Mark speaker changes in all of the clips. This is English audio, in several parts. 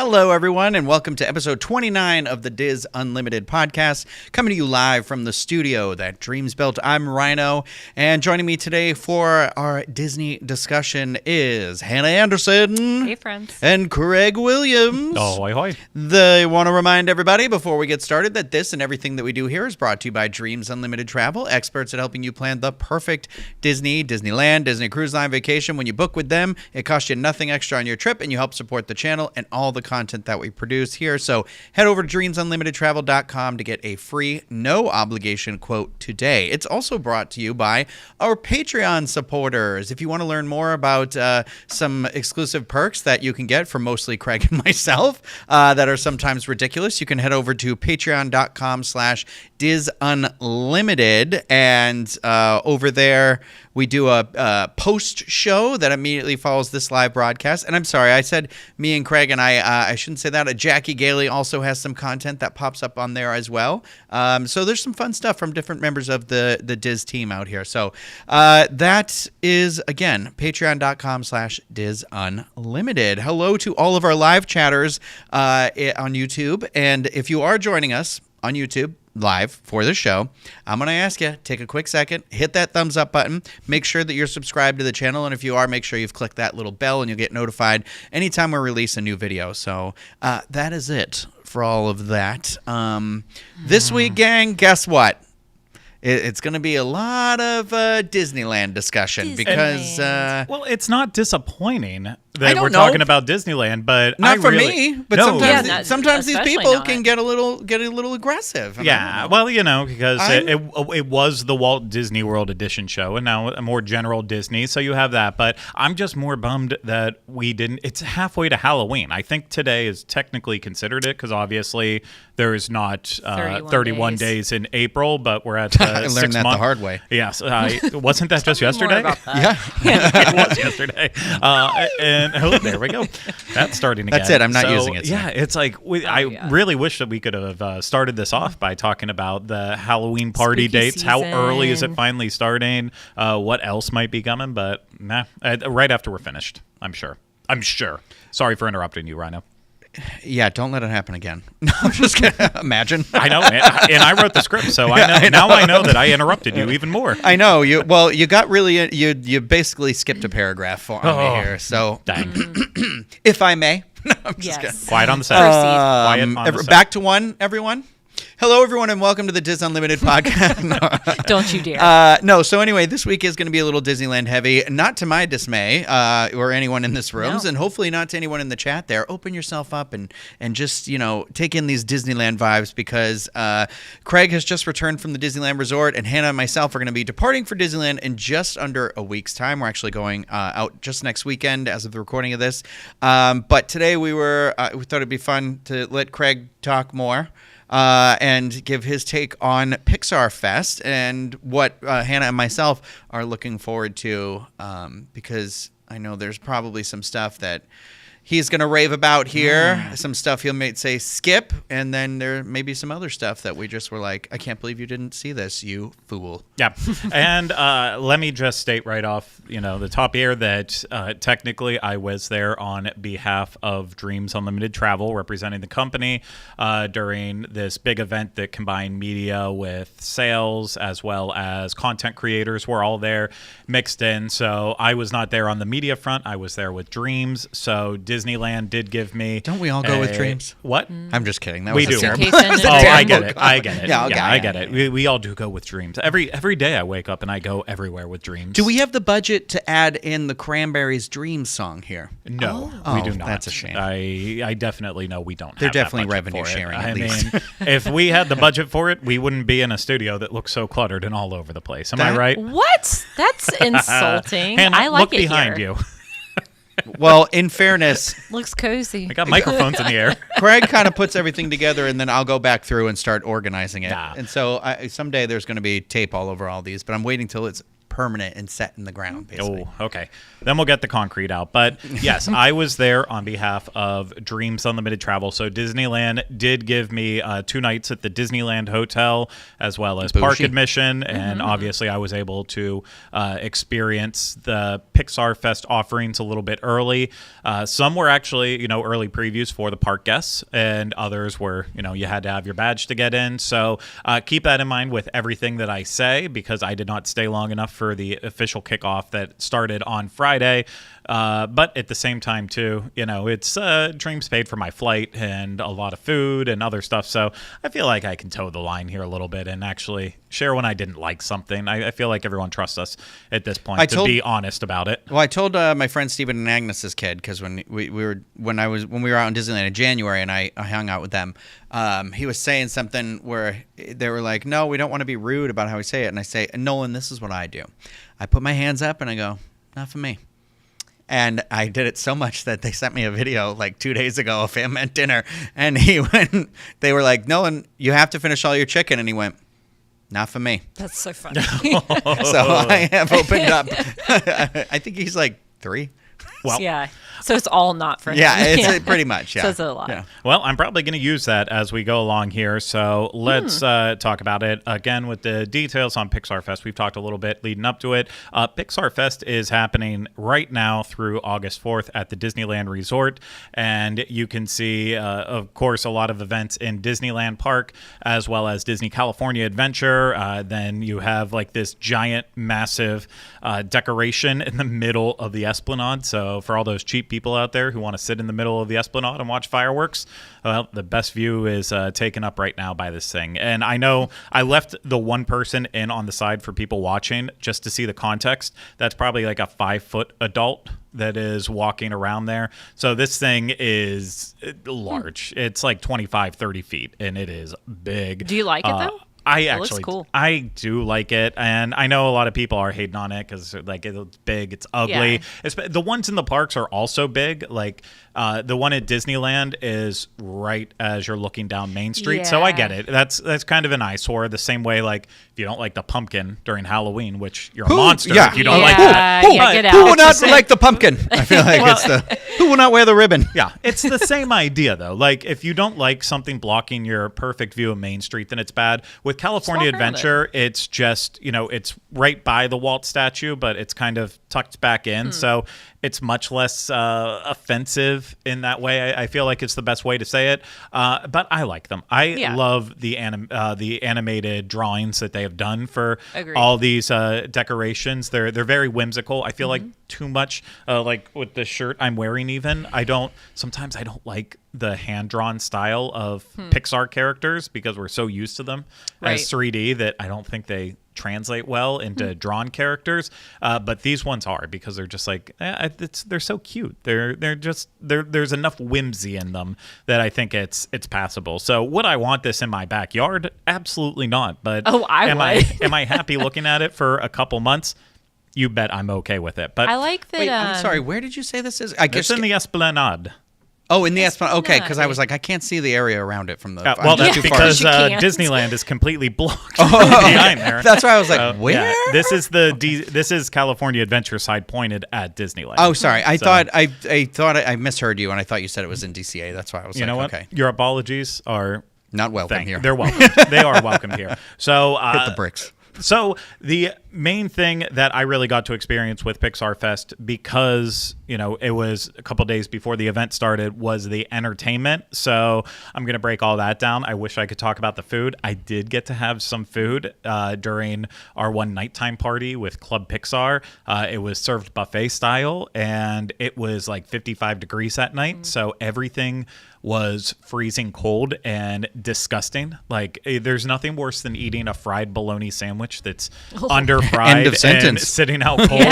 Speaker 1: Hello, everyone, and welcome to episode 29 of the Diz Unlimited podcast, coming to you live from the studio that Dreams built. I'm Rhino, and joining me today for our Disney discussion is Hannah Anderson.
Speaker 2: Hey, friends.
Speaker 1: And Craig Williams.
Speaker 3: Oh, hoi, hoi.
Speaker 1: They want to remind everybody before we get started that this and everything that we do here is brought to you by Dreams Unlimited Travel, experts at helping you plan the perfect Disneyland, Disney Cruise Line vacation. When you book with them, it costs you nothing extra on your trip, and you help support the channel and all the content that we produce here. So head over to dreamsunlimitedtravel.com to get a free, no obligation quote today. It's also brought to you by our Patreon supporters. If you want to learn more about some exclusive perks that you can get from mostly Craig and myself that are sometimes ridiculous, you can head over to patreon.com/DizUnlimited, and over there we do a post show that immediately follows this live broadcast. And I'm sorry, I said me and Craig, and I shouldn't say that. Jackie Gailey also has some content that pops up on there as well. So there's some fun stuff from different members of the Diz team out here. So that is, again, patreon.com/DizUnlimited. Hello to all of our live chatters on YouTube. And if you are joining us on YouTube live for the show, I'm going to ask you, take a quick second, hit that thumbs up button, make sure that you're subscribed to the channel, and if you are, make sure you've clicked that little bell and you'll get notified anytime we release a new video. So that is it for all of that. This week, gang, guess what? It's going to be a lot of Disneyland discussion because...
Speaker 3: well, it's not disappointing
Speaker 1: I
Speaker 3: that
Speaker 1: don't
Speaker 3: we're
Speaker 1: know.
Speaker 3: talking about Disneyland, but
Speaker 1: not
Speaker 3: I
Speaker 1: for
Speaker 3: really,
Speaker 1: me. But
Speaker 3: no.
Speaker 1: sometimes these
Speaker 2: especially
Speaker 1: people
Speaker 2: not.
Speaker 1: can get a little aggressive.
Speaker 3: Yeah, well, because it was the Walt Disney World Edition show, and now a more general Disney, so you have that. But I'm just more bummed that we didn't. It's halfway to Halloween. I think today is technically considered it because obviously there is not 31 days in April, but we're at
Speaker 1: I learned
Speaker 3: 6
Speaker 1: that
Speaker 3: months.
Speaker 1: the hard way.
Speaker 3: Yes, wasn't that just yesterday?
Speaker 1: Yeah.
Speaker 3: It was yesterday. And there we go. That's starting again.
Speaker 1: That's it. I'm not using it. So.
Speaker 3: Yeah, it's like I really wish that we could have started this off by talking about the Halloween party
Speaker 2: Spooky
Speaker 3: dates.
Speaker 2: season.
Speaker 3: How early is it finally starting? What else might be coming? But nah, right after we're finished. I'm sure. Sorry for interrupting you, Rhino.
Speaker 1: Yeah, don't let it happen again. No, I'm just gonna imagine.
Speaker 3: I know, man. And I wrote the script, so I know. Now I know that I interrupted you even more.
Speaker 1: I know you. Well, you got really you basically skipped a paragraph on me here. So,
Speaker 3: Dang.
Speaker 1: if I may, no, I'm just
Speaker 2: Yes.
Speaker 3: Quiet on the set. Quiet on the set.
Speaker 1: back to one, everyone. Hello, everyone, and welcome to the Diz Unlimited podcast.
Speaker 2: Don't you dare.
Speaker 1: No, so anyway, this week is going to be a little Disneyland heavy, not to my dismay or anyone in this room, and hopefully not to anyone in the chat there. Open yourself up and just, take in these Disneyland vibes because Craig has just returned from the Disneyland Resort, and Hannah and myself are going to be departing for Disneyland in just under a week's time. We're actually going out just next weekend as of the recording of this. But today we thought it'd be fun to let Craig talk more. And give his take on Pixar Fest and what Hannah and myself are looking forward to because I know there's probably some stuff that he's going to rave about here, some stuff he'll may say skip, and then there may be some other stuff that we just were like, I can't believe you didn't see this, you fool.
Speaker 3: Yeah. And let me just state right off, the top here that technically I was there on behalf of Dreams Unlimited Travel, representing the company during this big event that combined media with sales as well as content creators. We're all there mixed in. So I was not there on the media front. I was there with Dreams. So Disneyland did give me.
Speaker 1: Don't we all go with Dreams?
Speaker 3: What?
Speaker 1: I'm just kidding. That
Speaker 3: We
Speaker 1: was
Speaker 3: do.
Speaker 1: a terrible.
Speaker 3: I get it. I get it.
Speaker 1: Yeah, okay.
Speaker 3: I get it. We all do go with Dreams. Every day I wake up and I go everywhere with Dreams.
Speaker 1: Do we have the budget to add in the Cranberries' Dreams song here?
Speaker 3: No, we do not.
Speaker 1: That's a shame.
Speaker 3: I definitely know we don't.
Speaker 1: They're
Speaker 3: have
Speaker 1: definitely
Speaker 3: that budget
Speaker 1: revenue
Speaker 3: for it.
Speaker 1: sharing,
Speaker 3: I
Speaker 1: at least.
Speaker 3: mean, if we had the budget for it, we wouldn't be in a studio that looks so cluttered and all over the place. Am I right?
Speaker 2: What? That's insulting.
Speaker 3: Hannah,
Speaker 2: I like
Speaker 3: look
Speaker 2: it
Speaker 3: behind
Speaker 2: here.
Speaker 3: you.
Speaker 1: Well, in fairness,
Speaker 2: Looks cozy.
Speaker 3: I got microphones in the air.
Speaker 1: Craig kind of puts everything together, and then I'll go back through and start organizing it.
Speaker 3: Nah.
Speaker 1: And so someday there's going to be tape all over all these, but I'm waiting till it's permanent and set in the ground, basically.
Speaker 3: Oh, okay. Then we'll get the concrete out. But yes, I was there on behalf of Dreams Unlimited Travel. So Disneyland did give me 2 nights at the Disneyland Hotel as well as park admission. And obviously I was able to experience the Pixar Fest offerings a little bit early. Some were actually, early previews for the park guests, and others were, you had to have your badge to get in. So keep that in mind with everything that I say, because I did not stay long enough for the official kickoff that started on Friday. But at the same time, too, it's Dreams paid for my flight and a lot of food and other stuff. So I feel like I can toe the line here a little bit and actually share when I didn't like something. I feel like everyone trusts us at this point to be honest about it.
Speaker 1: Well, I told my friend Stephen and Agnes's kid, because when we were out in Disneyland in January and I hung out with them, he was saying something where they were like, "No, we don't want to be rude about how we say it." And I say, "Nolan, this is what I do. I put my hands up and I go, 'Not for me.'" And I did it so much that they sent me a video like 2 days ago of him at dinner. And they were like, "Nolan, you have to finish all your chicken." And he went, "Not for me."
Speaker 2: That's so funny.
Speaker 1: So I have opened up. I think he's like 3.
Speaker 3: Well,
Speaker 2: yeah. So it's all not for him.
Speaker 1: Yeah, it's pretty much. Yeah.
Speaker 2: Says a lot.
Speaker 1: Yeah.
Speaker 3: Well, I'm probably going to use that as we go along here. So let's talk about it again with the details on Pixar Fest. We've talked a little bit leading up to it. Pixar Fest is happening right now through August 4th at the Disneyland Resort. And you can see, of course, a lot of events in Disneyland Park as well as Disney California Adventure. Then you have like this giant, massive decoration in the middle of the Esplanade. So for all those cheap people out there who want to sit in the middle of the Esplanade and watch fireworks, well, the best view is taken up right now by this thing. And I know I left the one person in on the side for people watching just to see the context. That's probably like a 5-foot adult that is walking around there. So this thing is large. It's like 25, 30 feet, and it is big.
Speaker 2: Do you like it, though?
Speaker 3: It
Speaker 2: looks cool.
Speaker 3: I do like it, and I know a lot of people are hating on it because like it's big, it's ugly.
Speaker 2: Yeah.
Speaker 3: The ones in the parks are also big. Like the one at Disneyland is right as you're looking down Main Street, so I get it. That's kind of an eyesore. The same way, like if you don't like the pumpkin during Halloween, which you're a monster if you don't like that.
Speaker 2: Get out.
Speaker 1: Who will not like the pumpkin? I feel like who will not wear the ribbon?
Speaker 3: Yeah, it's the same idea though. Like if you don't like something blocking your perfect view of Main Street, then it's bad. With California Adventure, it's just, it's right by the Walt statue, but it's kind of tucked back in. So it's much less offensive in that way. I feel like it's the best way to say it. But I like them. I love the animated drawings that they have done for all these decorations. They're very whimsical. I feel like too much, like with the shirt I'm wearing even. Sometimes I don't like the hand-drawn style of Pixar characters because we're so used to them as 3D that I don't think they translate well into drawn characters, but these ones are, because they're just like they're so cute. There's enough whimsy in them that I think it's passable. So would I want this in my backyard? Absolutely not. But am I happy looking at it for a couple months? You bet I'm okay with it. But
Speaker 2: I like that.
Speaker 1: Wait, I'm sorry. Where did you say this is?
Speaker 3: It's in the Esplanade.
Speaker 1: Oh, in the Esplanade. Okay, because I was like, I can't see the area around it from the.
Speaker 3: Well, that's
Speaker 1: too
Speaker 3: because
Speaker 1: far.
Speaker 3: Disneyland is completely blocked behind there.
Speaker 1: That's why I was like, where?
Speaker 3: Yeah, this is California Adventure side pointed at Disneyland.
Speaker 1: Oh, sorry. I thought I misheard you, and I thought you said it was in DCA. That's why I was like,
Speaker 3: you know what?
Speaker 1: Okay.
Speaker 3: Your apologies are
Speaker 1: not welcome here.
Speaker 3: They're welcome. They are welcome here. So
Speaker 1: hit the bricks.
Speaker 3: So the main thing that I really got to experience with Pixar Fest, because it was a couple days before the event started, was the entertainment. So I'm going to break all that down. I wish I could talk about the food. I did get to have some food during our one nighttime party with Club Pixar. It was served buffet style, and it was like 55 degrees that night. So everything was freezing cold and disgusting. Like there's nothing worse than eating a fried bologna sandwich that's under fried and sitting out cold.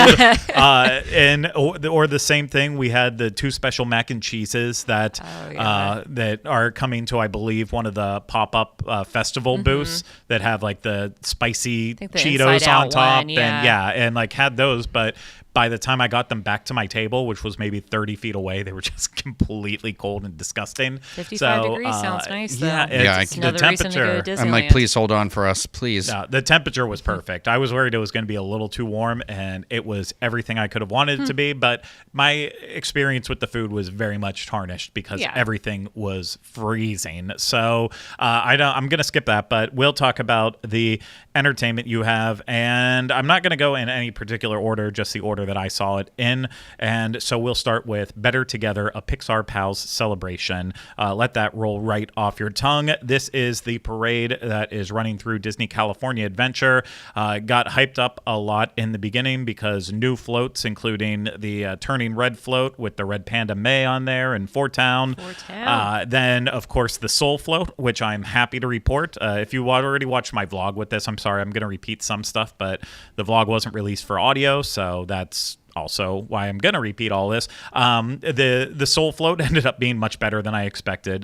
Speaker 3: Or the same thing. We had the 2 special mac and cheeses that that are coming to, I believe, one of the pop-up festival booths that have like the spicy Cheetos on top, and like had those, but by the time I got them back to my table, which was maybe 30 feet away, they were just completely cold and disgusting.
Speaker 2: 55 degrees sounds nice, though.
Speaker 3: Yeah,
Speaker 2: it's
Speaker 3: the
Speaker 2: another reason to go
Speaker 3: temperature.
Speaker 2: to Disneyland.
Speaker 1: I'm like, please hold on for us, please.
Speaker 3: The temperature was perfect. I was worried it was going to be a little too warm, and it was everything I could have wanted it to be. But my experience with the food was very much tarnished because everything was freezing. So I'm going to skip that, but we'll talk about the entertainment you have. And I'm not going to go in any particular order, just the order that I saw it in. And so we'll start with Better Together, a Pixar Pals celebration. Let that roll right off your tongue. This is the parade that is running through Disney California Adventure. Got hyped up a lot in the beginning because new floats, including the Turning Red float with the Red Panda May on there and Four Town. Then, of course, the Soul float, which I'm happy to report. If you already watched my vlog with this, I'm sorry, I'm going to repeat some stuff, but the vlog wasn't released for audio, so that's also why I'm going to repeat all this. The Soul float ended up being much better than I expected.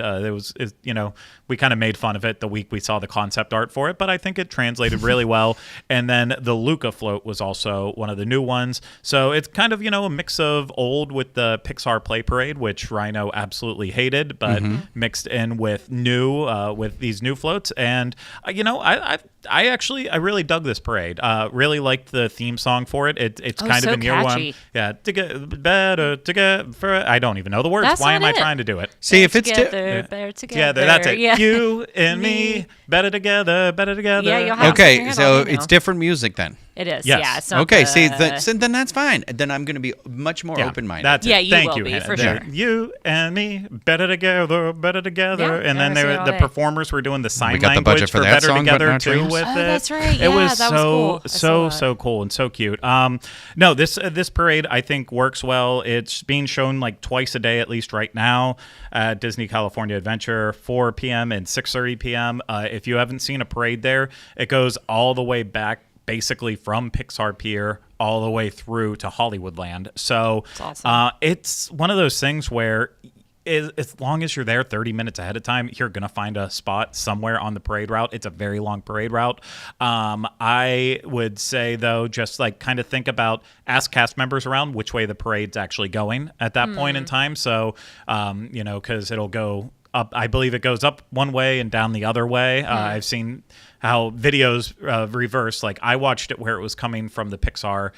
Speaker 3: We kind of made fun of it the week we saw the concept art for it, but I think it translated really well. And then the Luca float was also one of the new ones. So it's kind of, a mix of old with the Pixar Play Parade, which Rhino absolutely hated, but mixed in with new, with these new floats. And, I really dug this parade. Really liked the theme song for it. It's kind of a near one. Yeah, to get better together. I don't even know the words.
Speaker 2: That's
Speaker 3: Why am I
Speaker 2: it.
Speaker 3: trying to do it?
Speaker 1: See, if it's
Speaker 2: better together.
Speaker 3: That's it.
Speaker 2: Yeah.
Speaker 3: You and me, better together, better together.
Speaker 2: Yeah, you'll have
Speaker 1: okay,
Speaker 2: to
Speaker 1: so it's different music then.
Speaker 2: It is.
Speaker 3: Yes.
Speaker 2: Yeah. It's not
Speaker 1: Okay,
Speaker 2: the-
Speaker 1: so then that's fine. Then I'm going to be much more open-minded.
Speaker 3: That's
Speaker 2: Yeah,
Speaker 3: it.
Speaker 2: you
Speaker 3: Thank
Speaker 2: will
Speaker 3: you,
Speaker 2: be,
Speaker 3: Hannah.
Speaker 2: for
Speaker 3: There.
Speaker 2: sure.
Speaker 3: You and me, better together, better together.
Speaker 2: Yeah,
Speaker 3: And then
Speaker 2: yeah,
Speaker 3: the performers were doing the sign
Speaker 1: We got the
Speaker 3: language
Speaker 1: budget for
Speaker 3: for
Speaker 1: that
Speaker 3: better
Speaker 1: song, but
Speaker 3: together
Speaker 1: not
Speaker 3: too
Speaker 1: dreams.
Speaker 3: with
Speaker 2: Oh,
Speaker 3: it.
Speaker 2: that's right.
Speaker 3: It
Speaker 2: Yeah,
Speaker 3: was
Speaker 2: that was cool. I saw that.
Speaker 3: so cool and so cute. No, this parade I think works well. It's being shown like twice a day at least right now at Disney California Adventure, 4 p.m. and 6:30 p.m. If you haven't seen a parade there, it goes all the way back basically from Pixar Pier all the way through to Hollywoodland. So
Speaker 2: awesome.
Speaker 3: it's one of those things where as long as you're there 30 minutes ahead of time, you're going to find a spot somewhere on the parade route. It's a very long parade route. I would say, though, just like kind of think about, ask cast members around which way the parade's actually going at that point in time. So, because it'll go up, I believe it goes up one way and down the other way. I've seen how videos reverse. Like I watched it where it was coming from the Pixar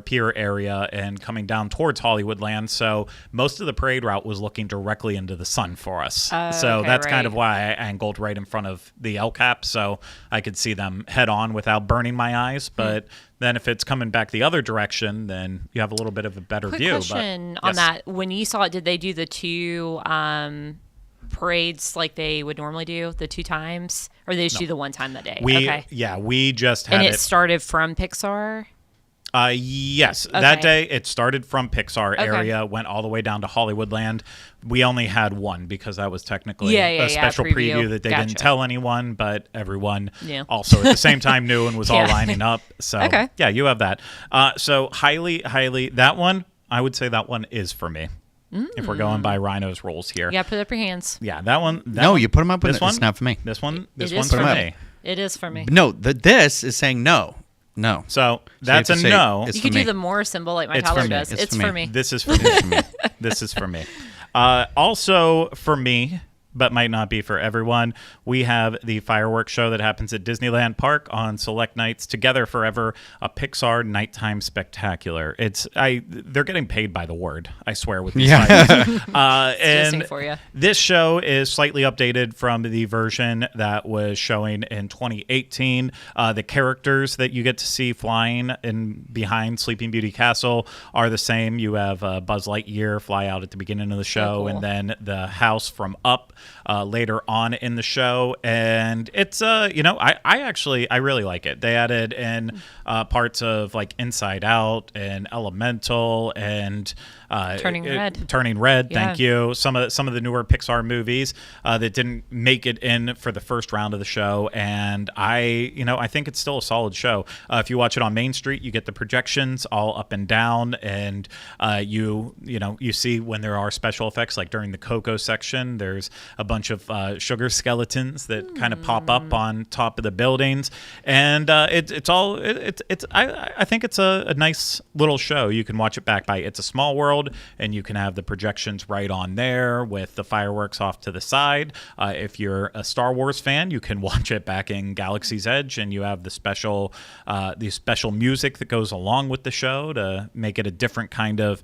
Speaker 3: Pier area and coming down towards Hollywoodland. So most of the parade route was looking directly into the sun for us. So that's kind of why I angled right in front of the El Cap, so I could see them head on without burning my eyes. But then if it's coming back the other direction, then you have a little bit of a better
Speaker 2: Quick
Speaker 3: view.
Speaker 2: question on that. When you saw it, did they do the two parades like they would normally do, the 2 times? Or they just do the one time that day?
Speaker 3: We just had
Speaker 2: and it started from Pixar?
Speaker 3: Yes, that day it started from Pixar area, went all the way down to Hollywoodland. We only had one because that was technically a special preview that they didn't tell anyone, but everyone also at the same time knew and was all lining up. So yeah, you have that. So highly, that one, I would say that one is for me. If we're going by Rhino's rules here.
Speaker 2: Yeah, put up your hands.
Speaker 3: Yeah, that one.
Speaker 1: No, you put them up.
Speaker 3: This one?
Speaker 1: It's not for me.
Speaker 3: This one's
Speaker 2: for
Speaker 3: for
Speaker 2: me.
Speaker 3: me.
Speaker 2: It is for me.
Speaker 1: No, this is saying no. No.
Speaker 3: So that's a no.
Speaker 2: You could do the more symbol like my
Speaker 3: It's
Speaker 2: toddler
Speaker 3: for me.
Speaker 2: does. It's for me.
Speaker 3: This is for me. This is for me. Also for me, but might not be for everyone, we have the fireworks show that happens at Disneyland Park on select nights. Together Forever, a Pixar nighttime spectacular. They're getting paid by the word, I swear, with these fireworks. And
Speaker 2: for you.
Speaker 3: This show is slightly updated from the version that was showing in 2018. The characters that you get to see flying in behind Sleeping Beauty Castle are the same. You have Buzz Lightyear fly out at the beginning of the show, and then the house from Up later on in the show. And it's I really like it. They added in parts of like Inside Out and Elemental and
Speaker 2: Turning Red.
Speaker 3: Turning Red.
Speaker 2: Yeah.
Speaker 3: Thank you. Some of the newer Pixar movies that didn't make it in for the first round of the show, and I think it's still a solid show. If you watch it on Main Street, you get the projections all up and down, and you see when there are special effects, like during the Coco section, there's a bunch of sugar skeletons that kind of pop up on top of the buildings, and I think it's a nice little show. You can watch it back by It's a Small World, and you can have the projections right on there with the fireworks off to the side. If you're a Star Wars fan, you can watch it back in Galaxy's Edge, and you have the special music that goes along with the show to make it a different kind of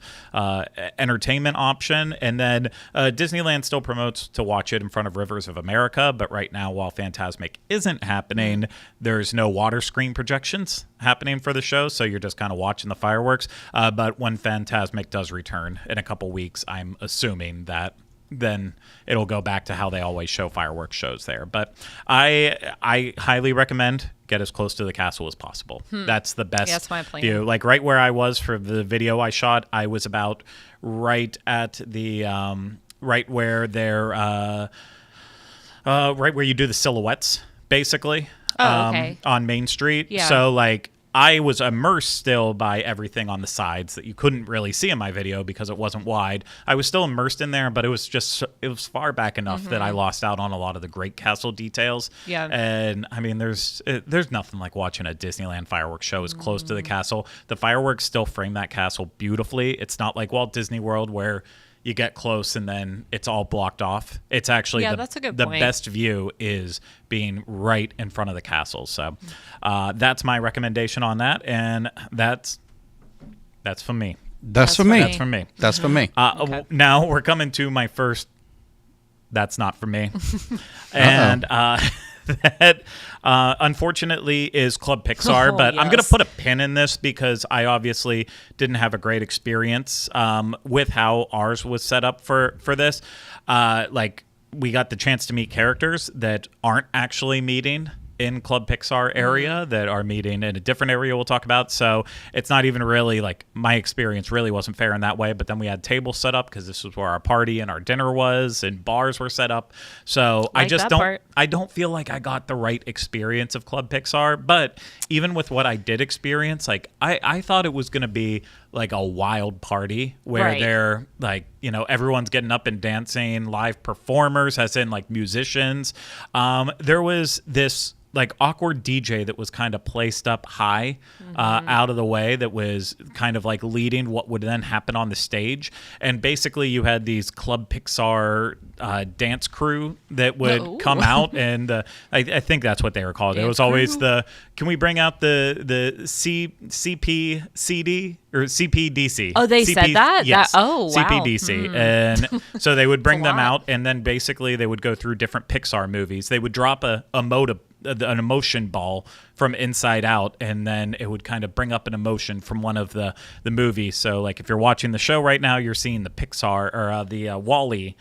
Speaker 3: entertainment option. And then Disneyland still promotes to watch it in front of Rivers of America, but right now, while Fantasmic isn't happening, there's no water screen projections happening for the show, so you're just kind of watching the fireworks. But when Fantasmic does return in a couple weeks, I'm assuming that then it'll go back to how they always show fireworks shows there. But I highly recommend get as close to the castle as possible. That's the best
Speaker 2: that's my plan.
Speaker 3: view. Like right where I was for the video I shot, I was about right at the right where they're right where you do the silhouettes, basically.
Speaker 2: Okay.
Speaker 3: On Main Street.
Speaker 2: Yeah.
Speaker 3: So like I was immersed still by everything on the sides that you couldn't really see in my video because it wasn't wide. I was still immersed in there, but it was far back enough that I lost out on a lot of the great castle details.
Speaker 2: Yeah.
Speaker 3: And I mean, there's nothing like watching a Disneyland fireworks show as close to the castle. The fireworks still frame that castle beautifully. It's not like Walt Disney World where you get close and then it's all blocked off. It's actually
Speaker 2: that's a good
Speaker 3: the
Speaker 2: point.
Speaker 3: best view is being right in front of the castle. So that's my recommendation on that, and that's for me.
Speaker 1: That's for me.
Speaker 3: That's for me.
Speaker 1: That's for me.
Speaker 2: Okay.
Speaker 3: Now we're coming to my first. That's not for me, and that unfortunately is Club Pixar.
Speaker 2: Oh,
Speaker 3: but I'm going to
Speaker 2: yes.
Speaker 3: put a pin in this because I obviously didn't have a great experience with how ours was set up for this. Like we got the chance to meet characters that aren't actually meeting in Club Pixar area, that are meeting in a different area we'll talk about. So it's not even really like my experience really wasn't fair in that way. But then we had tables set up because this was where our party and our dinner was, and bars were set up. So I just don't feel like I got the right experience of Club Pixar. But even with what I did experience, like I thought it was going to be like a wild party where
Speaker 2: Right.
Speaker 3: they're like, everyone's getting up and dancing, live performers, as in like musicians. There was this like awkward DJ that was kind of placed up high out of the way, that was kind of like leading what would then happen on the stage. And basically you had these Club Pixar dance crew that would come out, and I think that's what they were called. It was always can we bring out the CPCD or CPDC?
Speaker 2: Oh, they said that?
Speaker 3: Yes.
Speaker 2: Oh, wow.
Speaker 3: CPDC. And so they would bring them
Speaker 2: lot.
Speaker 3: out, and then basically they would go through different Pixar movies. They would drop an emotion ball from Inside Out, and then it would kind of bring up an emotion from one of the movies. So like if you're watching the show right now, you're seeing the Pixar or the Wall-E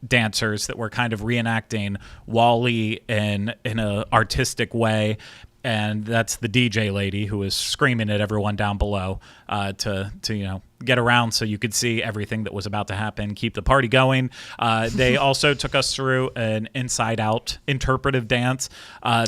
Speaker 3: dancers that were kind of reenacting Wall-E in an artistic way. And that's the DJ lady who was screaming at everyone down below to get around so you could see everything that was about to happen, keep the party going. They also took us through an Inside Out interpretive dance.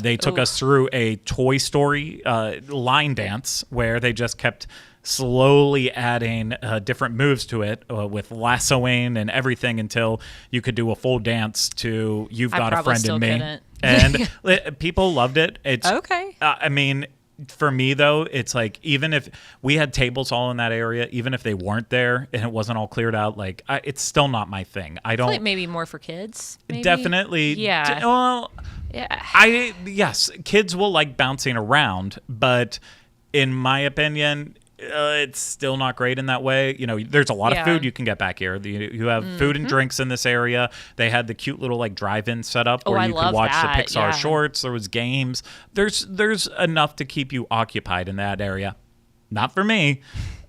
Speaker 3: They took us through a Toy Story line dance where they just kept slowly adding different moves to it with lassoing and everything until you could do a full dance to You've Got a Friend in Me.
Speaker 2: Couldn't.
Speaker 3: And people loved it. It's
Speaker 2: Okay.
Speaker 3: I mean, for me though, it's like even if we had tables all in that area, even if they weren't there and it wasn't all cleared out, like it's still not my thing. I don't.
Speaker 2: Like maybe more for kids. Maybe?
Speaker 3: Definitely.
Speaker 2: Yeah.
Speaker 3: Well,
Speaker 2: Yeah.
Speaker 3: yes, kids will like bouncing around, but in my opinion, it's still not great in that way. There's a lot of food you can get back here. You have food and drinks in this area. They had the cute little like drive-in set up where
Speaker 2: I
Speaker 3: you could
Speaker 2: love
Speaker 3: watch
Speaker 2: that.
Speaker 3: the Pixar
Speaker 2: Yeah.
Speaker 3: shorts. There was games. There's enough to keep you occupied in that area. Not for me.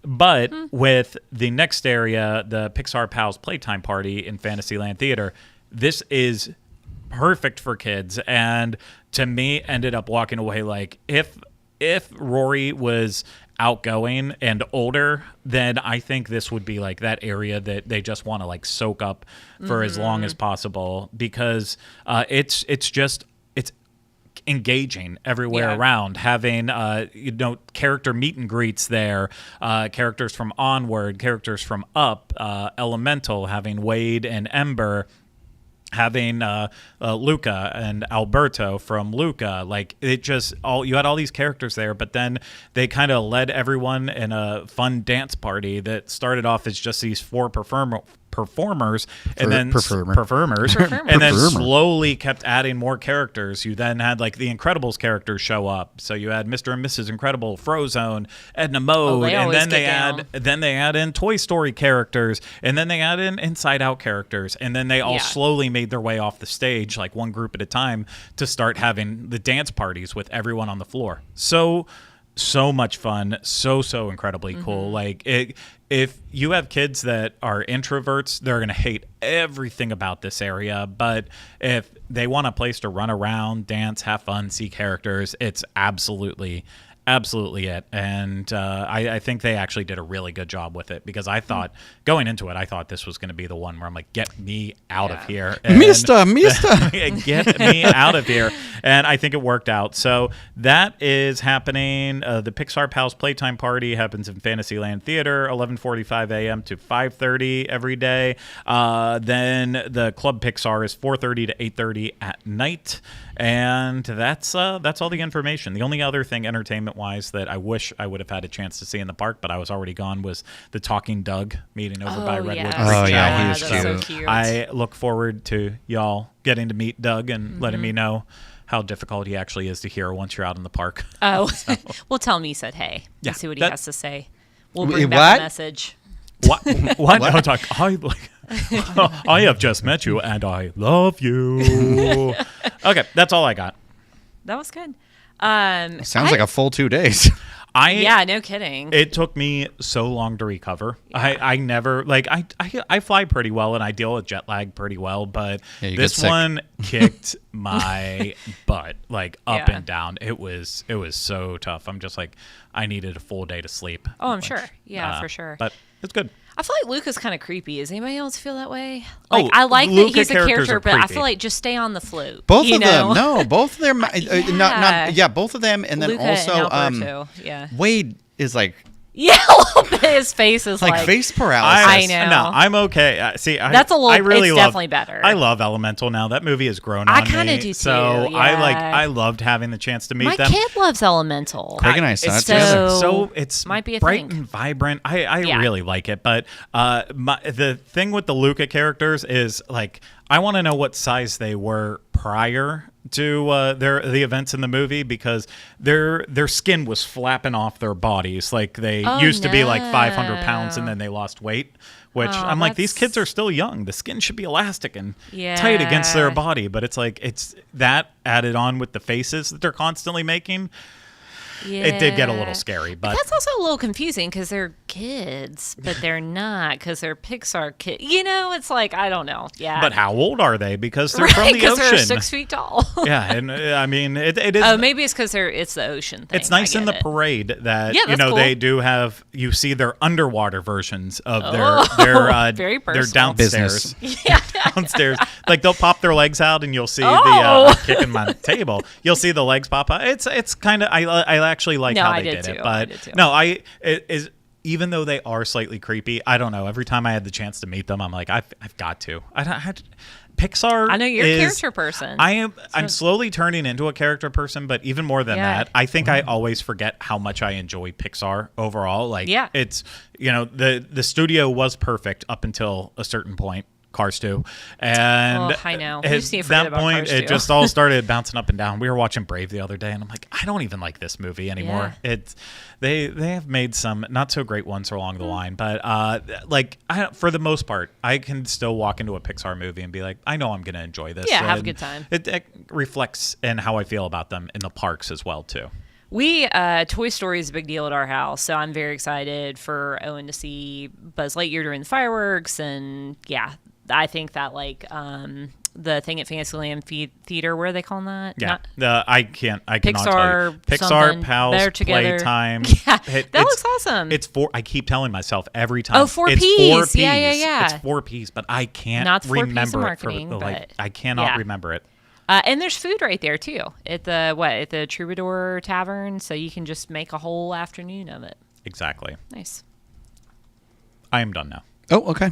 Speaker 3: But with the next area, the Pixar Pals Playtime Party in Fantasyland Theater, this is perfect for kids. And to me, ended up walking away like, if if Rory was outgoing and older, then I think this would be like that area that they just want to like soak up for as long as possible, because it's engaging everywhere around, having character meet and greets there, characters from Onward, characters from Up, Elemental, having Wade and Ember, having Luca and Alberto from Luca. Like, it just you had all these characters there, but then they kind of led everyone in a fun dance party that started off as just these 4 performers and then slowly kept adding more characters. You then had like the Incredibles characters show up, so you had Mr. and Mrs. Incredible, Frozone, Edna Mode, and then they add in Toy Story characters, and then they add in Inside Out characters, and then they all slowly made their way off the stage, like one group at a time, to start having the dance parties with everyone on the floor. So much fun, so incredibly cool. Like, if you have kids that are introverts, they're gonna hate everything about this area. But if they want a place to run around, dance, have fun, see characters, it's absolutely it. And I think they actually did a really good job with it, because I thought going into it, I thought this was going to be the one where I'm like, get me out of here.
Speaker 1: Mister.
Speaker 3: Get me out of here. And I think it worked out. So that is happening. The Pixar Pals Playtime Party happens in Fantasyland Theater, 11:45 a.m. to 5:30 every day. Then the Club Pixar is 4:30 to 8:30 at night. And that's all the information. The only other thing entertainment-wise that I wish I would have had a chance to see in the park, but I was already gone, was the Talking Doug meeting over by Redwood Creek.
Speaker 1: Oh, yeah, he was
Speaker 2: cute.
Speaker 1: cute.
Speaker 2: So cute.
Speaker 3: I look forward to y'all getting to meet Doug and letting me know how difficult he actually is to hear once you're out in the park.
Speaker 2: Oh, well, tell him he said hey.
Speaker 3: Yeah,
Speaker 2: See what he has to say. We'll bring back
Speaker 1: What?
Speaker 2: a message.
Speaker 3: What? No, it's like, I have just met you and I love you. Okay, that's all I got.
Speaker 2: That was good.
Speaker 1: Sounds like a full 2 days.
Speaker 2: Yeah, no kidding.
Speaker 3: It took me so long to recover. Yeah. I never, like, I fly pretty well and I deal with jet lag pretty well, but this one kicked my butt, like, up and down. It was so tough. I'm just like, I needed a full day to sleep.
Speaker 2: Oh, I'm sure. Yeah, for sure.
Speaker 3: But it's good.
Speaker 2: I feel like Luca's kind of creepy. Does anybody else feel that way? Like,
Speaker 3: Oh,
Speaker 2: I like
Speaker 3: Luca
Speaker 2: that he's a character, but I
Speaker 3: creepy.
Speaker 2: feel like just stay on the float.
Speaker 1: Both
Speaker 2: you
Speaker 1: of
Speaker 2: know?
Speaker 1: them. No, both of them. Both of them. And then
Speaker 2: Luca
Speaker 1: also,
Speaker 2: and Alberto, yeah.
Speaker 1: Wade is like,
Speaker 2: Yeah, a little bit. His face is like
Speaker 1: face paralysis.
Speaker 2: I know.
Speaker 3: No, I'm okay. See,
Speaker 2: That's a little.
Speaker 3: I really
Speaker 2: it's
Speaker 3: love,
Speaker 2: definitely better.
Speaker 3: I love Elemental now. That movie has grown on
Speaker 2: I
Speaker 3: me.
Speaker 2: kind of do too.
Speaker 3: So
Speaker 2: yeah.
Speaker 3: I loved having the chance to meet
Speaker 2: My
Speaker 3: them.
Speaker 2: kid loves Elemental.
Speaker 1: Craig and I saw it
Speaker 3: It's
Speaker 1: together.
Speaker 3: so it's
Speaker 2: might be a
Speaker 3: bright
Speaker 2: thing.
Speaker 3: and vibrant. I really like it. But the thing with the Luca characters is, like, I want to know what size they were prior to the events in the movie, because their skin was flapping off their bodies. Like, they used to be like 500 pounds and then they lost weight, which I'm like, these kids are still young. The skin should be elastic and tight against their body. But it's like, it's that added on with the faces that they're constantly making.
Speaker 2: Yeah.
Speaker 3: It did get a little scary, but
Speaker 2: that's also a little confusing because they're kids, but they're not because they're Pixar kids. You know, it's like, I don't know. Yeah.
Speaker 3: But how old are they? Because they're from the ocean.
Speaker 2: Because they're 6 feet tall.
Speaker 3: Yeah, and I mean, it is.
Speaker 2: Oh, maybe it's because it's the ocean thing.
Speaker 3: It's nice in the parade that
Speaker 2: cool.
Speaker 3: they do have. You see their underwater versions of their
Speaker 2: very
Speaker 3: their
Speaker 2: personal.
Speaker 3: downstairs.
Speaker 2: Yeah.
Speaker 3: Downstairs, like, they'll pop their legs out, and you'll see the kicking my table. You'll see the legs pop out. It's kind of I actually like how they did it, but even though they are slightly creepy, I don't know. Every time I had the chance to meet them, I'm like, I've got to. Pixar.
Speaker 2: I know you're a character person.
Speaker 3: I'm slowly turning into a character person, but even more than that, I think I always forget how much I enjoy Pixar overall. Like, it's, the studio was perfect up until a certain point. Cars 2, and
Speaker 2: I know.
Speaker 3: At that point, it just all started bouncing up and down. We were watching Brave the other day, and I'm like, I don't even like this movie anymore. They have made some not so great ones along the line, but for the most part, I can still walk into a Pixar movie and be like, I know I'm going to enjoy this.
Speaker 2: Yeah, have a good time.
Speaker 3: It reflects in how I feel about them in the parks as well too.
Speaker 2: Toy Story is a big deal at our house, so I'm very excited for Owen to see Buzz Lightyear during the fireworks, and I think that the thing at Fantasyland Theater. What are they calling that?
Speaker 3: Yeah, I cannot tell you.
Speaker 2: Pixar
Speaker 3: Pixar
Speaker 2: something,
Speaker 3: Pals
Speaker 2: Better Together.
Speaker 3: Playtime.
Speaker 2: Yeah, that looks awesome.
Speaker 3: It's I keep telling myself every time.
Speaker 2: Oh, 4
Speaker 3: it's
Speaker 2: Ps.
Speaker 3: 4 Ps.
Speaker 2: Yeah.
Speaker 3: It's 4 Ps, but I can't
Speaker 2: Not the 4 Ps of
Speaker 3: remember
Speaker 2: marketing,
Speaker 3: it.
Speaker 2: but
Speaker 3: I cannot
Speaker 2: yeah.
Speaker 3: remember it.
Speaker 2: And there's food right there too at the Troubadour Tavern, so you can just make a whole afternoon of it.
Speaker 3: Exactly.
Speaker 2: Nice.
Speaker 3: I am done now.
Speaker 1: Oh, okay.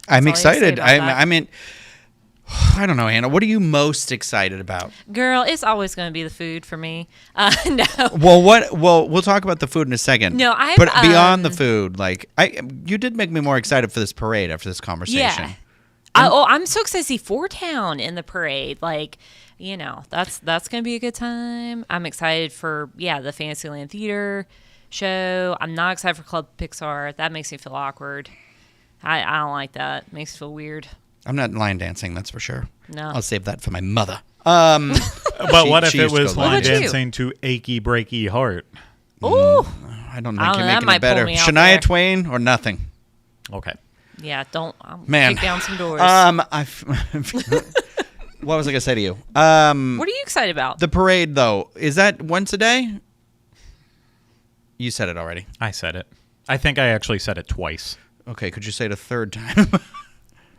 Speaker 1: I'm excited. I mean, I don't know, Hannah. What are you most excited about?
Speaker 2: Girl, it's always going to be the food for me. No.
Speaker 1: Well, we'll talk about the food in a second.
Speaker 2: No,
Speaker 1: but beyond the food, like you did make me more excited for this parade after this conversation.
Speaker 2: Yeah. I'm so excited to see Four Town in the parade. Like, that's going to be a good time. I'm excited for the Fantasyland Theater show. I'm not excited for Club Pixar. That makes me feel awkward. I don't like that. It makes me feel weird.
Speaker 1: I'm not line dancing, that's for sure.
Speaker 2: No.
Speaker 1: I'll save that for my mother.
Speaker 3: But what if
Speaker 1: she
Speaker 3: it
Speaker 1: used to
Speaker 3: was
Speaker 1: go
Speaker 3: line
Speaker 2: What about you?
Speaker 3: dancing to Achy Breaky Heart?
Speaker 2: Ooh.
Speaker 1: I don't think
Speaker 2: I don't
Speaker 1: you're
Speaker 2: know, that
Speaker 1: making
Speaker 2: might
Speaker 1: it better.
Speaker 2: pull me out
Speaker 1: Shania
Speaker 2: there.
Speaker 1: Twain or nothing.
Speaker 3: Okay.
Speaker 2: Yeah, don't
Speaker 1: Man.
Speaker 2: kick down some doors.
Speaker 1: What was I gonna say to you?
Speaker 2: What are you excited about?
Speaker 1: The parade, though, is that once a day? You said it already.
Speaker 3: I said it. I think I actually said it twice.
Speaker 1: Okay, could you say it a third time?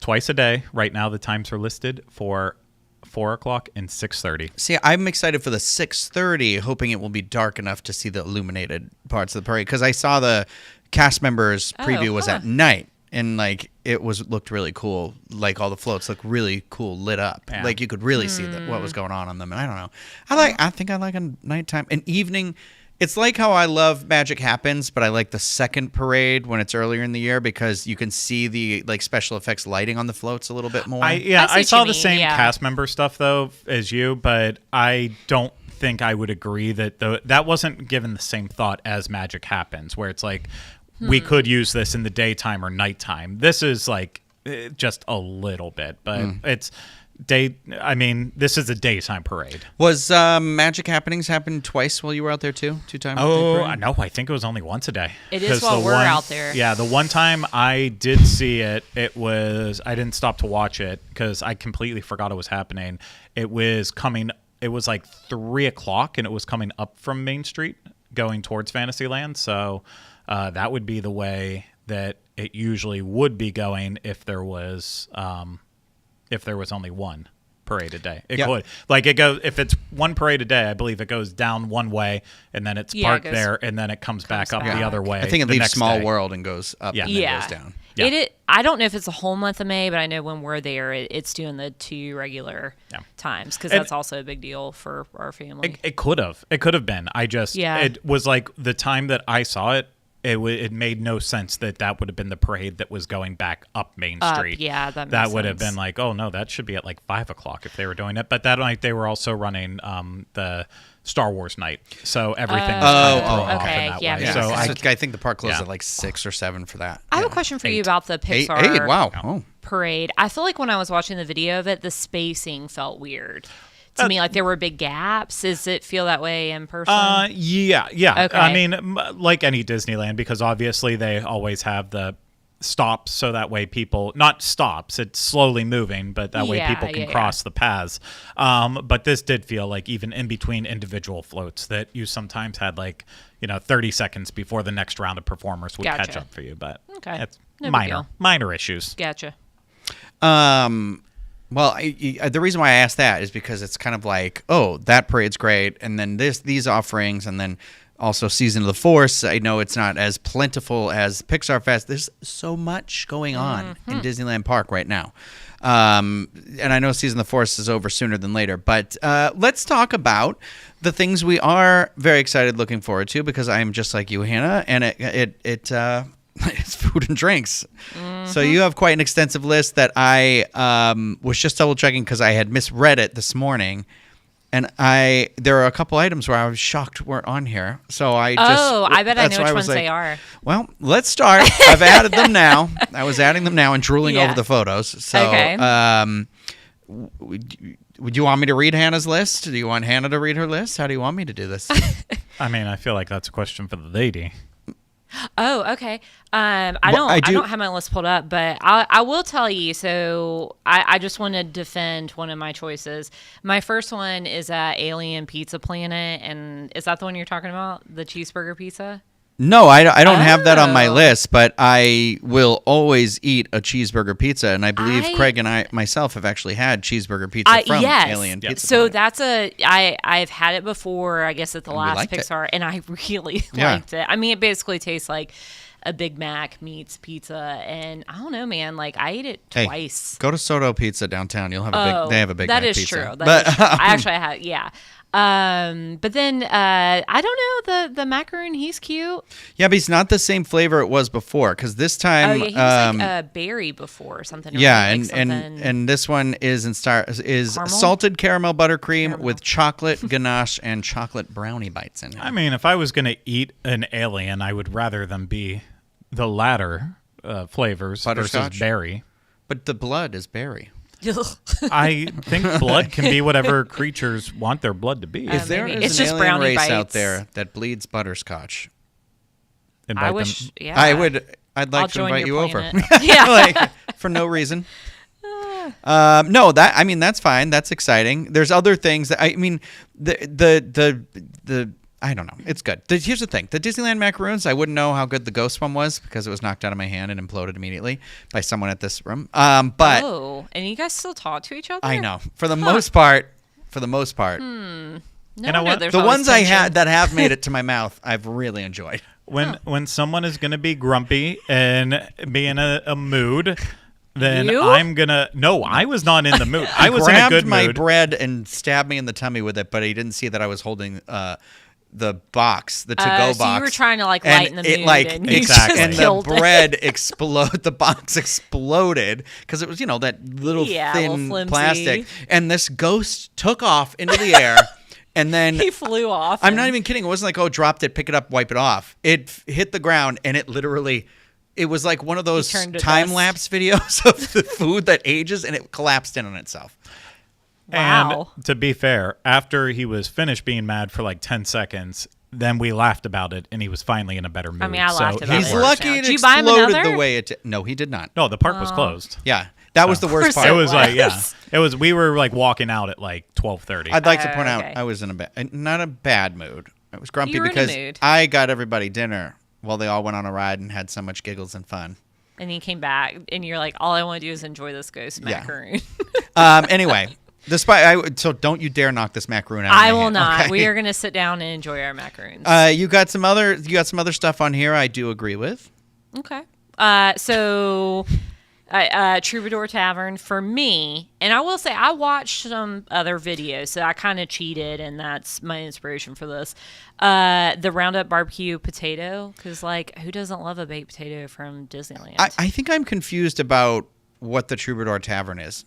Speaker 3: Twice a day. Right now, the times are listed for 4 o'clock and 6:30.
Speaker 1: See, I'm excited for the 6:30, hoping it will be dark enough to see the illuminated parts of the parade. Because I saw the cast members preview was at night, and like it looked really cool. Like all the floats look really cool lit up.
Speaker 3: Yeah.
Speaker 1: Like you could really see what was going on them. And I don't know. I think I like a nighttime, an evening. It's like how I love Magic Happens, but I like the second parade when it's earlier in the year because you can see the like special effects lighting on the floats a little bit more.
Speaker 3: I
Speaker 2: see
Speaker 3: saw
Speaker 2: what
Speaker 3: the
Speaker 2: you mean,
Speaker 3: same
Speaker 2: yeah.
Speaker 3: cast member stuff though as you, but I don't think I would agree that that wasn't given the same thought as Magic Happens, where it's like we could use this in the daytime or nighttime. This is like just a little bit, but it's day. I mean, this is a daytime parade.
Speaker 1: Was Magic Happenings happen twice while you were out there too? 2 times?
Speaker 3: Oh no, I think it was only once a day.
Speaker 2: It is
Speaker 3: 'Cause
Speaker 2: while
Speaker 3: the
Speaker 2: we're
Speaker 3: one-
Speaker 2: out there.
Speaker 3: Yeah, the one time I did see it, I didn't stop to watch it because I completely forgot it was happening. It was like 3 o'clock, and it was coming up from Main Street, going towards Fantasyland. So that would be the way that it usually would be going if there was only one parade a day. It could. Like it goes, if it's one parade a day, I believe it goes down one way and then it's parked there and then it comes back up the other way.
Speaker 1: I think it
Speaker 3: the
Speaker 1: leaves
Speaker 3: next
Speaker 1: Small
Speaker 3: day.
Speaker 1: World and goes up and then goes down.
Speaker 3: Yeah.
Speaker 2: I don't know if it's a whole month of May, but I know when we're there, it's doing the 2 regular times because that's also a big deal for our family.
Speaker 3: It could have been. It was like the time that I saw it, it made no sense that would have been the parade that was going back up Main Street.
Speaker 2: Yeah, that makes
Speaker 3: that would have
Speaker 2: sense.
Speaker 3: been like, oh no, that should be at like 5 o'clock if they were doing it. But that night they were also running the Star Wars night, so everything was kind of thrown off
Speaker 2: okay,
Speaker 3: in that
Speaker 2: yeah,
Speaker 3: way.
Speaker 2: makes
Speaker 3: So
Speaker 2: sense.
Speaker 1: I think the park closed at like 6 or 7 for that.
Speaker 2: I have a question for you about the
Speaker 1: 8,
Speaker 2: Pixar
Speaker 1: wow. Oh.
Speaker 2: parade. I feel like when I was watching the video of it, the spacing felt weird to me. Like there were big gaps. Does it feel that way in person?
Speaker 3: Yeah.
Speaker 2: Okay.
Speaker 3: I mean, like any Disneyland, because obviously they always have the stops, so that way people, not stops, it's slowly moving, but that way people can cross the paths. But this did feel like even in between individual floats that you sometimes had like, 30 seconds before the next round of performers would catch up for you. But it's
Speaker 2: No big deal.
Speaker 3: minor issues.
Speaker 2: Gotcha.
Speaker 1: Well, the reason why I asked that is because it's kind of like, oh, that parade's great, and then these offerings, and then also Season of the Force. I know it's not as plentiful as Pixar Fest. There's so much going on in Disneyland Park right now. And I know Season of the Force is over sooner than later, but let's talk about the things we are very excited looking forward to, because I am just like you, Hannah, and it's food and drinks. So you have quite an extensive list that I was just double checking because I had misread it this morning, and there are a couple items where I was shocked weren't on here. So I
Speaker 2: bet I know which ones they are.
Speaker 1: Well, let's start. I've added them now. I was adding them now and drooling over the photos. So would you want me to read Hannah's list? Do you want Hannah to read her list? How do you want me to do this?
Speaker 3: I mean, I feel like that's a question for the lady.
Speaker 2: Oh, okay. I don't have my list pulled up, but I will tell you. So I just want to defend one of my choices. My first one is Alien Pizza Planet, and is that the one you're talking about? The cheeseburger pizza?
Speaker 1: No, I don't have that on my
Speaker 2: Oh.
Speaker 1: list, but I will always eat a cheeseburger pizza, and I believe
Speaker 2: I-
Speaker 1: Craig and I myself have actually had cheeseburger pizza from
Speaker 2: Yes.
Speaker 1: Alien Pizza.
Speaker 2: So
Speaker 1: Planet.
Speaker 2: I've had it before, I guess at the
Speaker 1: And we
Speaker 2: last
Speaker 1: liked it.
Speaker 2: Pixar, and I really
Speaker 1: Yeah.
Speaker 2: liked it. I mean, it basically tastes like a Big Mac meets pizza, and I don't know, man. Like I ate it
Speaker 1: Hey,
Speaker 2: twice.
Speaker 1: Go to Soto Pizza downtown. You'll have a big. They have a big.
Speaker 2: That
Speaker 1: Mac
Speaker 2: is
Speaker 1: pizza.
Speaker 2: true.
Speaker 1: But
Speaker 2: Is true. I actually had, yeah. But then I don't know, the macaroon. He's cute.
Speaker 1: yeah, but he's not the same flavor it was before. Because this
Speaker 2: Oh
Speaker 1: time,
Speaker 2: yeah, he was like a berry before or something. Or
Speaker 1: yeah,
Speaker 2: like
Speaker 1: and
Speaker 2: something-
Speaker 1: and this one is
Speaker 2: Caramel?
Speaker 1: salted caramel buttercream
Speaker 2: Caramel.
Speaker 1: with chocolate ganache and chocolate brownie bites in it.
Speaker 3: I mean, if I was going to eat an alien, I would rather them be the latter flavors versus
Speaker 1: Butterscotch?
Speaker 3: berry.
Speaker 1: But the blood is berry.
Speaker 3: I think blood can be whatever creatures want their blood to be.
Speaker 1: If there
Speaker 2: maybe.
Speaker 1: is
Speaker 2: It's
Speaker 1: an
Speaker 2: just
Speaker 1: alien
Speaker 2: brownie
Speaker 1: race out
Speaker 2: bites.
Speaker 1: there that bleeds butterscotch,
Speaker 3: Invite
Speaker 2: I
Speaker 3: them-
Speaker 2: wish. Yeah,
Speaker 1: I'd
Speaker 2: I'll
Speaker 1: like to
Speaker 2: join
Speaker 1: invite you
Speaker 2: your
Speaker 1: over.
Speaker 2: planet. Yeah.
Speaker 1: like for no reason. No, that's fine. That's exciting. There's other things that I mean, the I don't know. It's good. Here's the thing: the Disneyland macaroons. I wouldn't know how good the ghost one was because it was knocked out of my hand and imploded immediately by someone at this room. But
Speaker 2: Oh, and you guys still talk to each other?
Speaker 1: I know for the most part.
Speaker 2: No
Speaker 3: You know
Speaker 2: wonder
Speaker 3: what?
Speaker 2: there's
Speaker 1: The
Speaker 2: all this
Speaker 1: ones I
Speaker 2: tension.
Speaker 1: had that have made it to my mouth, I've really enjoyed.
Speaker 3: When someone is going to be grumpy and be in a mood, then
Speaker 2: You?
Speaker 3: I'm going to... No, I was not in the mood. I was in a
Speaker 1: Grabbed
Speaker 3: good
Speaker 1: my
Speaker 3: mood.
Speaker 1: bread and stabbed me in the tummy with it, but he didn't see that I was holding the box, the to-go box.
Speaker 2: So you were trying to like
Speaker 1: And
Speaker 2: lighten the
Speaker 1: it,
Speaker 2: mood,
Speaker 1: like,
Speaker 2: and you
Speaker 3: Exactly.
Speaker 2: just
Speaker 1: and
Speaker 2: killed
Speaker 1: the
Speaker 2: it.
Speaker 1: bread the box exploded because it was, that little
Speaker 2: Yeah,
Speaker 1: thin
Speaker 2: little flimsy.
Speaker 1: plastic. And this ghost took off into the air. And then
Speaker 2: He flew off.
Speaker 1: I'm
Speaker 2: and-
Speaker 1: not even kidding. It wasn't like, oh, dropped it, pick it up, wipe it off. It hit the ground and it literally, it was like one of those
Speaker 2: turned to
Speaker 1: time
Speaker 2: dust.
Speaker 1: lapse videos of the food that ages and it collapsed in on itself.
Speaker 2: Wow.
Speaker 3: And to be fair, after he was finished being mad for like 10 seconds, then we laughed about it, and he was finally in a better mood.
Speaker 2: mean, I laughed about
Speaker 1: He's
Speaker 2: it.
Speaker 1: lucky
Speaker 2: Now,
Speaker 1: it
Speaker 2: did you buy him
Speaker 1: exploded the
Speaker 2: another?
Speaker 1: way it did. No, he did not.
Speaker 3: No, the park was closed.
Speaker 1: Yeah, that was the worst
Speaker 2: course
Speaker 1: part.
Speaker 3: It
Speaker 2: it
Speaker 3: was like, yeah.
Speaker 2: was.
Speaker 3: It was, we were like walking out at like 12:30.
Speaker 1: I'd like to point out
Speaker 2: okay.
Speaker 1: I was in not a bad mood. I was grumpy
Speaker 2: You were in a
Speaker 1: because
Speaker 2: mood.
Speaker 1: I got everybody dinner while they all went on a ride and had so much giggles and fun.
Speaker 2: And he came back, and you're like, all I want to do is enjoy this ghost
Speaker 1: Yeah.
Speaker 2: macaroon.
Speaker 1: Anyway, so don't you dare knock this macaroon out. of
Speaker 2: I
Speaker 1: my
Speaker 2: will
Speaker 1: hand,
Speaker 2: not.
Speaker 1: okay?
Speaker 2: We are going to sit down and enjoy our macaroons.
Speaker 1: You got some other stuff on here. I do agree with.
Speaker 2: Okay. So Troubadour Tavern for me, and I will say I watched some other videos, so I kind of cheated, and that's my inspiration for this. The Roundup barbecue potato, because like who doesn't love a baked potato from Disneyland?
Speaker 1: I think I'm confused about what the Troubadour Tavern is.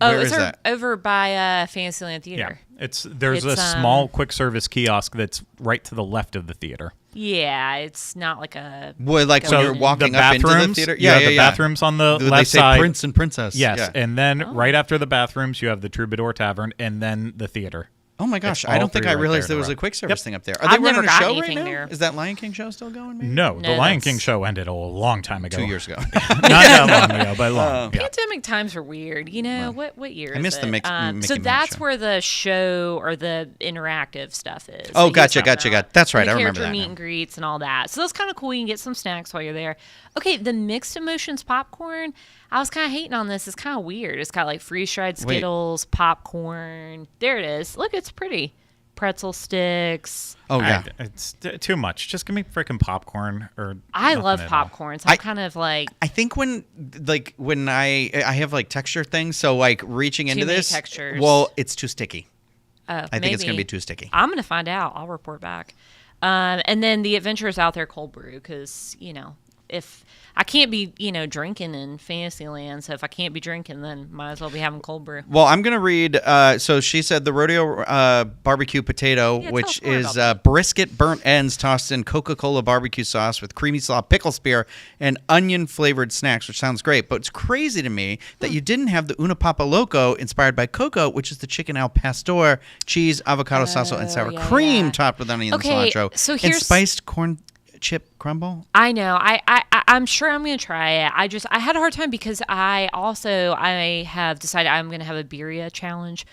Speaker 2: Oh,
Speaker 1: Where
Speaker 2: it's
Speaker 1: is that?
Speaker 2: over by Fantasyland
Speaker 3: Yeah,
Speaker 2: Theater.
Speaker 3: there's
Speaker 2: It's,
Speaker 3: a small quick service kiosk that's right to the left of the theater.
Speaker 2: Yeah, it's not like a.
Speaker 1: Well, like
Speaker 2: So
Speaker 1: when you're walking
Speaker 3: the
Speaker 1: up into the
Speaker 3: bathrooms,
Speaker 1: theater.
Speaker 3: you have the bathrooms on the
Speaker 1: They
Speaker 3: left
Speaker 1: say
Speaker 3: side.
Speaker 1: Prince and Princess.
Speaker 3: Yes,
Speaker 1: Yeah.
Speaker 3: and then right after the bathrooms, you have the Troubadour Tavern, and then the theater.
Speaker 1: Oh my gosh!
Speaker 3: It's
Speaker 1: I
Speaker 3: all
Speaker 1: don't think
Speaker 3: three
Speaker 1: I
Speaker 3: right
Speaker 1: realized
Speaker 3: there
Speaker 1: there
Speaker 3: in a
Speaker 1: was a
Speaker 3: row.
Speaker 1: quick service
Speaker 3: Yep.
Speaker 1: thing up there. Are they
Speaker 2: I've never
Speaker 1: running a
Speaker 2: gotten
Speaker 1: show right
Speaker 2: anything
Speaker 1: now?
Speaker 2: there.
Speaker 1: Is that Lion King show still going? Maybe?
Speaker 3: No, the Lion
Speaker 2: that's-
Speaker 3: King show ended a long time ago.
Speaker 1: 2 years ago.
Speaker 3: Not that long ago, but long. Yeah.
Speaker 2: Pandemic times are weird. You know, what year
Speaker 1: I
Speaker 2: is
Speaker 1: missed the
Speaker 2: it?
Speaker 1: Mickey
Speaker 2: So
Speaker 1: Mouse
Speaker 2: that's
Speaker 1: show.
Speaker 2: where the show or the interactive stuff is.
Speaker 1: Oh,
Speaker 2: that he was
Speaker 1: gotcha,
Speaker 2: talking
Speaker 1: gotcha,
Speaker 2: about.
Speaker 1: gotcha. That's right,
Speaker 2: And the
Speaker 1: I remember
Speaker 2: character
Speaker 1: that
Speaker 2: meet
Speaker 1: now.
Speaker 2: and greets and all that. So that's kind of cool. You can get some snacks while you're there. Okay, the mixed emotions popcorn. I was kind of hating on this. It's kind of weird. It's got like freeze-dried
Speaker 1: Wait.
Speaker 2: Skittles, popcorn. There it is. Look, it's pretty. Pretzel sticks.
Speaker 1: Oh yeah.
Speaker 3: It's too much. Just give me freaking popcorn or.
Speaker 2: I
Speaker 3: nothing
Speaker 2: love
Speaker 3: at all.
Speaker 2: popcorn. So I'm kind of like
Speaker 1: I think when I have like texture things, so like reaching into
Speaker 2: many
Speaker 1: this,
Speaker 2: textures.
Speaker 1: well, it's too sticky.
Speaker 2: I
Speaker 1: I think it's gonna be too sticky.
Speaker 2: I'm gonna find out. I'll report back. And then the Adventures Out There cold brew, because if I can't be drinking in Fantasyland, so if I can't be drinking, then might as well be having cold brew.
Speaker 1: Well, I'm going to read. So she said the rodeo barbecue potato,
Speaker 2: Yeah, tell
Speaker 1: which
Speaker 2: us more
Speaker 1: is
Speaker 2: about
Speaker 1: brisket burnt ends tossed in Coca-Cola barbecue sauce with creamy slaw, pickle spear, and onion-flavored snacks, which sounds great. But it's crazy to me that you didn't have the Una Papa Loco inspired by cocoa, which is the chicken al pastor, cheese, avocado salsa, and sour
Speaker 2: yeah,
Speaker 1: cream
Speaker 2: yeah.
Speaker 1: topped with onion
Speaker 2: Okay,
Speaker 1: and cilantro,
Speaker 2: so
Speaker 1: and
Speaker 2: here's-
Speaker 1: spiced corn chip crumble?
Speaker 2: I know. I'm sure I'm going to try it. I had a hard time because I have decided I'm going to have a birria challenge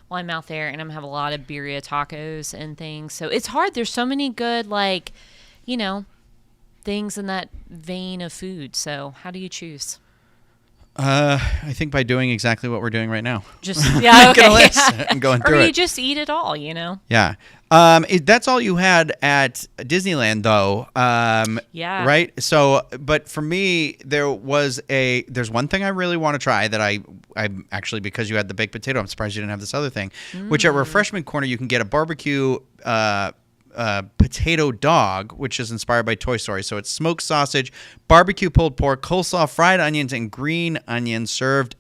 Speaker 2: while I'm out there, and I'm going to have a lot of birria tacos and things. So it's hard. There's so many good, things in that vein of food. So how do you choose?
Speaker 1: I think by doing exactly what we're doing right now.
Speaker 2: Just okay.
Speaker 1: a list and going through
Speaker 2: or you
Speaker 1: it.
Speaker 2: just eat it all,
Speaker 1: Yeah. That's all you had at Disneyland, though.
Speaker 2: Yeah.
Speaker 1: Right. So, but for me, there's one thing I really want to try that I actually, because you had the baked potato, I'm surprised you didn't have this other thing. Which at Refreshment Corner you can get a barbecue potato dog, which is inspired by Toy Story. So it's smoked sausage, barbecue pulled pork, coleslaw, fried onions, and green onions served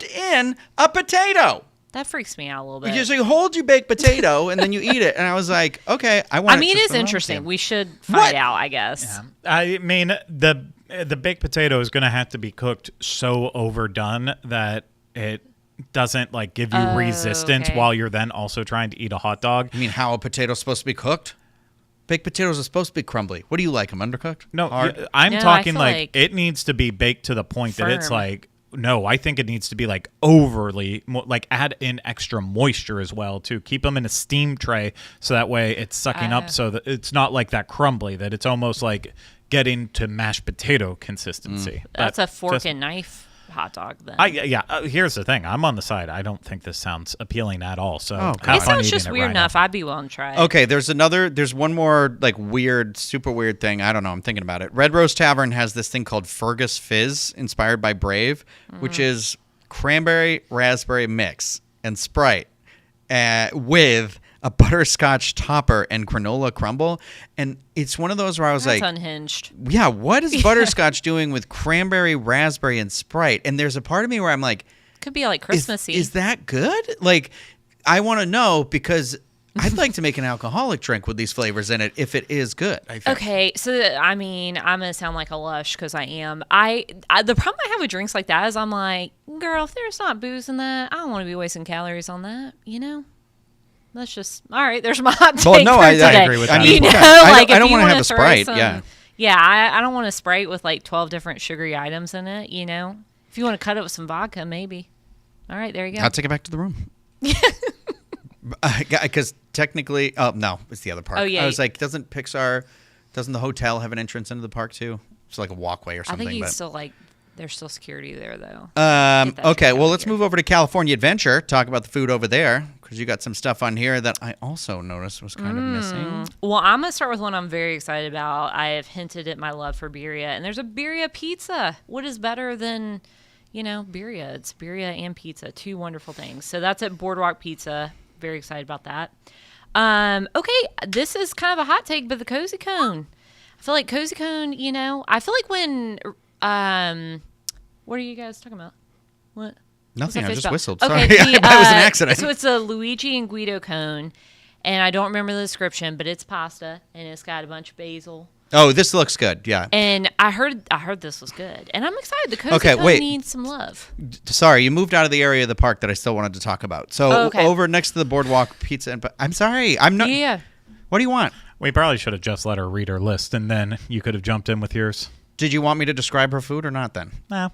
Speaker 1: in a potato.
Speaker 2: That freaks me out a little bit.
Speaker 1: So you hold your baked potato and then you eat it, and I was like, okay, I want.
Speaker 2: I mean, it is interesting. We should find out, I guess.
Speaker 3: Yeah. I mean, the baked potato is going to have to be cooked so overdone that it doesn't give you resistance while you're then also trying to eat a hot dog.
Speaker 1: You mean how a potato's supposed to be cooked? Baked potatoes are supposed to be crumbly. What do you like them, undercooked?
Speaker 3: No,
Speaker 1: hard?
Speaker 3: I'm
Speaker 2: No,
Speaker 3: talking
Speaker 2: I feel
Speaker 3: it needs to be baked to the point that it's
Speaker 2: firm.
Speaker 3: no, I think it needs to be overly, add in extra moisture as well to keep them in a steam tray so that way it's sucking up so that it's not that crumbly, that it's almost getting to mashed potato consistency.
Speaker 2: That's a fork and knife hot dog then.
Speaker 3: Here's the thing. I'm on the side. I don't think this sounds appealing at all. So
Speaker 1: okay.
Speaker 3: have
Speaker 2: It
Speaker 3: fun
Speaker 2: sounds
Speaker 3: eating
Speaker 2: just
Speaker 3: it
Speaker 2: weird
Speaker 3: right
Speaker 2: enough.
Speaker 3: now.
Speaker 2: I'd be willing to try it.
Speaker 1: Okay, there's one more weird, super weird thing. I don't know. I'm thinking about it. Red Rose Tavern has this thing called Fergus Fizz, inspired by Brave, which is cranberry raspberry mix and Sprite with a butterscotch topper and granola crumble. And it's one of those where I was
Speaker 2: That's
Speaker 1: like,
Speaker 2: unhinged.
Speaker 1: yeah, what is butterscotch doing with cranberry, raspberry, and Sprite? And there's a part of me where I'm like,
Speaker 2: Could be Christmassy.
Speaker 1: is that good? I want to know because I'd like to make an alcoholic drink with these flavors in it if it is good. I think.
Speaker 2: Okay, so I mean, I'm gonna sound like a lush because I am. The problem I have with drinks like that is I'm like, girl, if there's not booze in that, I don't want to be wasting calories on that. That's just all right. There's my hot take.
Speaker 1: Well, no,
Speaker 2: for
Speaker 1: I
Speaker 2: today.
Speaker 3: agree with that.
Speaker 1: I don't
Speaker 2: if you
Speaker 1: want to have
Speaker 2: wanna
Speaker 1: a
Speaker 2: throw
Speaker 1: Sprite.
Speaker 2: some-
Speaker 1: Yeah.
Speaker 2: Yeah, I don't want a Sprite with 12 different sugary items in it. If you want to cut it with some vodka, maybe. All right, there you go.
Speaker 1: I'll take it back to the room. Because technically, no, it's the other park.
Speaker 2: Oh, yeah.
Speaker 1: I was like, doesn't the hotel have an entrance into the park too? It's like a walkway or
Speaker 2: I
Speaker 1: something.
Speaker 2: think
Speaker 1: but.
Speaker 2: he's still there's still security there though.
Speaker 1: Okay,
Speaker 2: Get that
Speaker 1: well, let's
Speaker 2: here.
Speaker 1: move over to California Adventure. Talk about the food over there because you got some stuff on here that I also noticed was kind of missing.
Speaker 2: Well, I'm going to start with one I'm very excited about. I have hinted at my love for birria, and there's a birria pizza. What is better than, birria? It's birria and pizza, two wonderful things. So that's at Boardwalk Pizza. Very excited about that. Okay, this is kind of a hot take, but the Cozy Cone. I feel like Cozy Cone, I feel like when, what are you guys talking about? What?
Speaker 1: Nothing. I just
Speaker 2: about?
Speaker 1: whistled.
Speaker 2: Okay,
Speaker 1: Sorry, that was an accident.
Speaker 2: So it's a Luigi and Guido cone, and I don't remember the description, but it's pasta, and it's got a bunch of basil.
Speaker 1: Oh, this looks good. Yeah.
Speaker 2: And I heard this was good, and I'm excited. The Cozy
Speaker 1: Okay,
Speaker 2: Cone
Speaker 1: wait.
Speaker 2: needs some love.
Speaker 1: Sorry, you moved out of the area of the park that I still wanted to talk about. So
Speaker 2: Okay.
Speaker 1: over next to the Boardwalk Pizza. I'm sorry. I'm not.
Speaker 2: Yeah.
Speaker 1: What do you want?
Speaker 3: We probably should have just let her read her list, and then you could have jumped in with yours.
Speaker 1: Did you want me to describe her food or not then?
Speaker 3: No.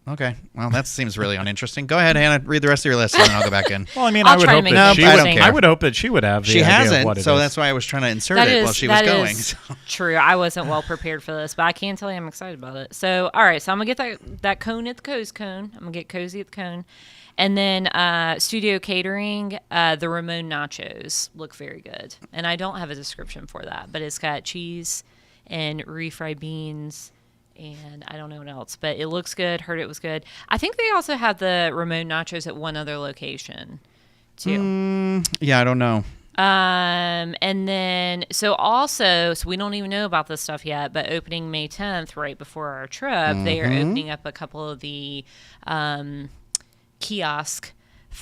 Speaker 1: Okay. Well, that seems really uninteresting. Go ahead, Hannah. Read the rest of your list, and then I'll go back in.
Speaker 3: Well, I mean,
Speaker 2: I'll
Speaker 3: I would
Speaker 2: try to
Speaker 3: hope
Speaker 2: make
Speaker 3: that
Speaker 2: it
Speaker 3: she
Speaker 1: I
Speaker 3: would.
Speaker 1: don't care.
Speaker 3: I would hope that she would have the
Speaker 1: She
Speaker 3: idea
Speaker 1: hasn't,
Speaker 3: of what it
Speaker 1: so
Speaker 3: is.
Speaker 1: that's why I was trying to insert
Speaker 2: That
Speaker 1: it
Speaker 2: is
Speaker 1: while she was going.
Speaker 2: true. I wasn't well prepared for this, but I can tell you I'm excited about it. So, all right. So I'm gonna get that cone at the Cozy Cone. I'm gonna get cozy at the cone, and then Studio Catering. The Ramon nachos look very good, and I don't have a description for that, but it's got cheese and refried beans. And I don't know what else, but it looks good. Heard it was good. I think they also have the Ramon nachos at one other location, too.
Speaker 1: Yeah, I don't know.
Speaker 2: And then, so we don't even know about this stuff yet, but opening May 10th, right before our trip, they are opening up a couple of the kiosks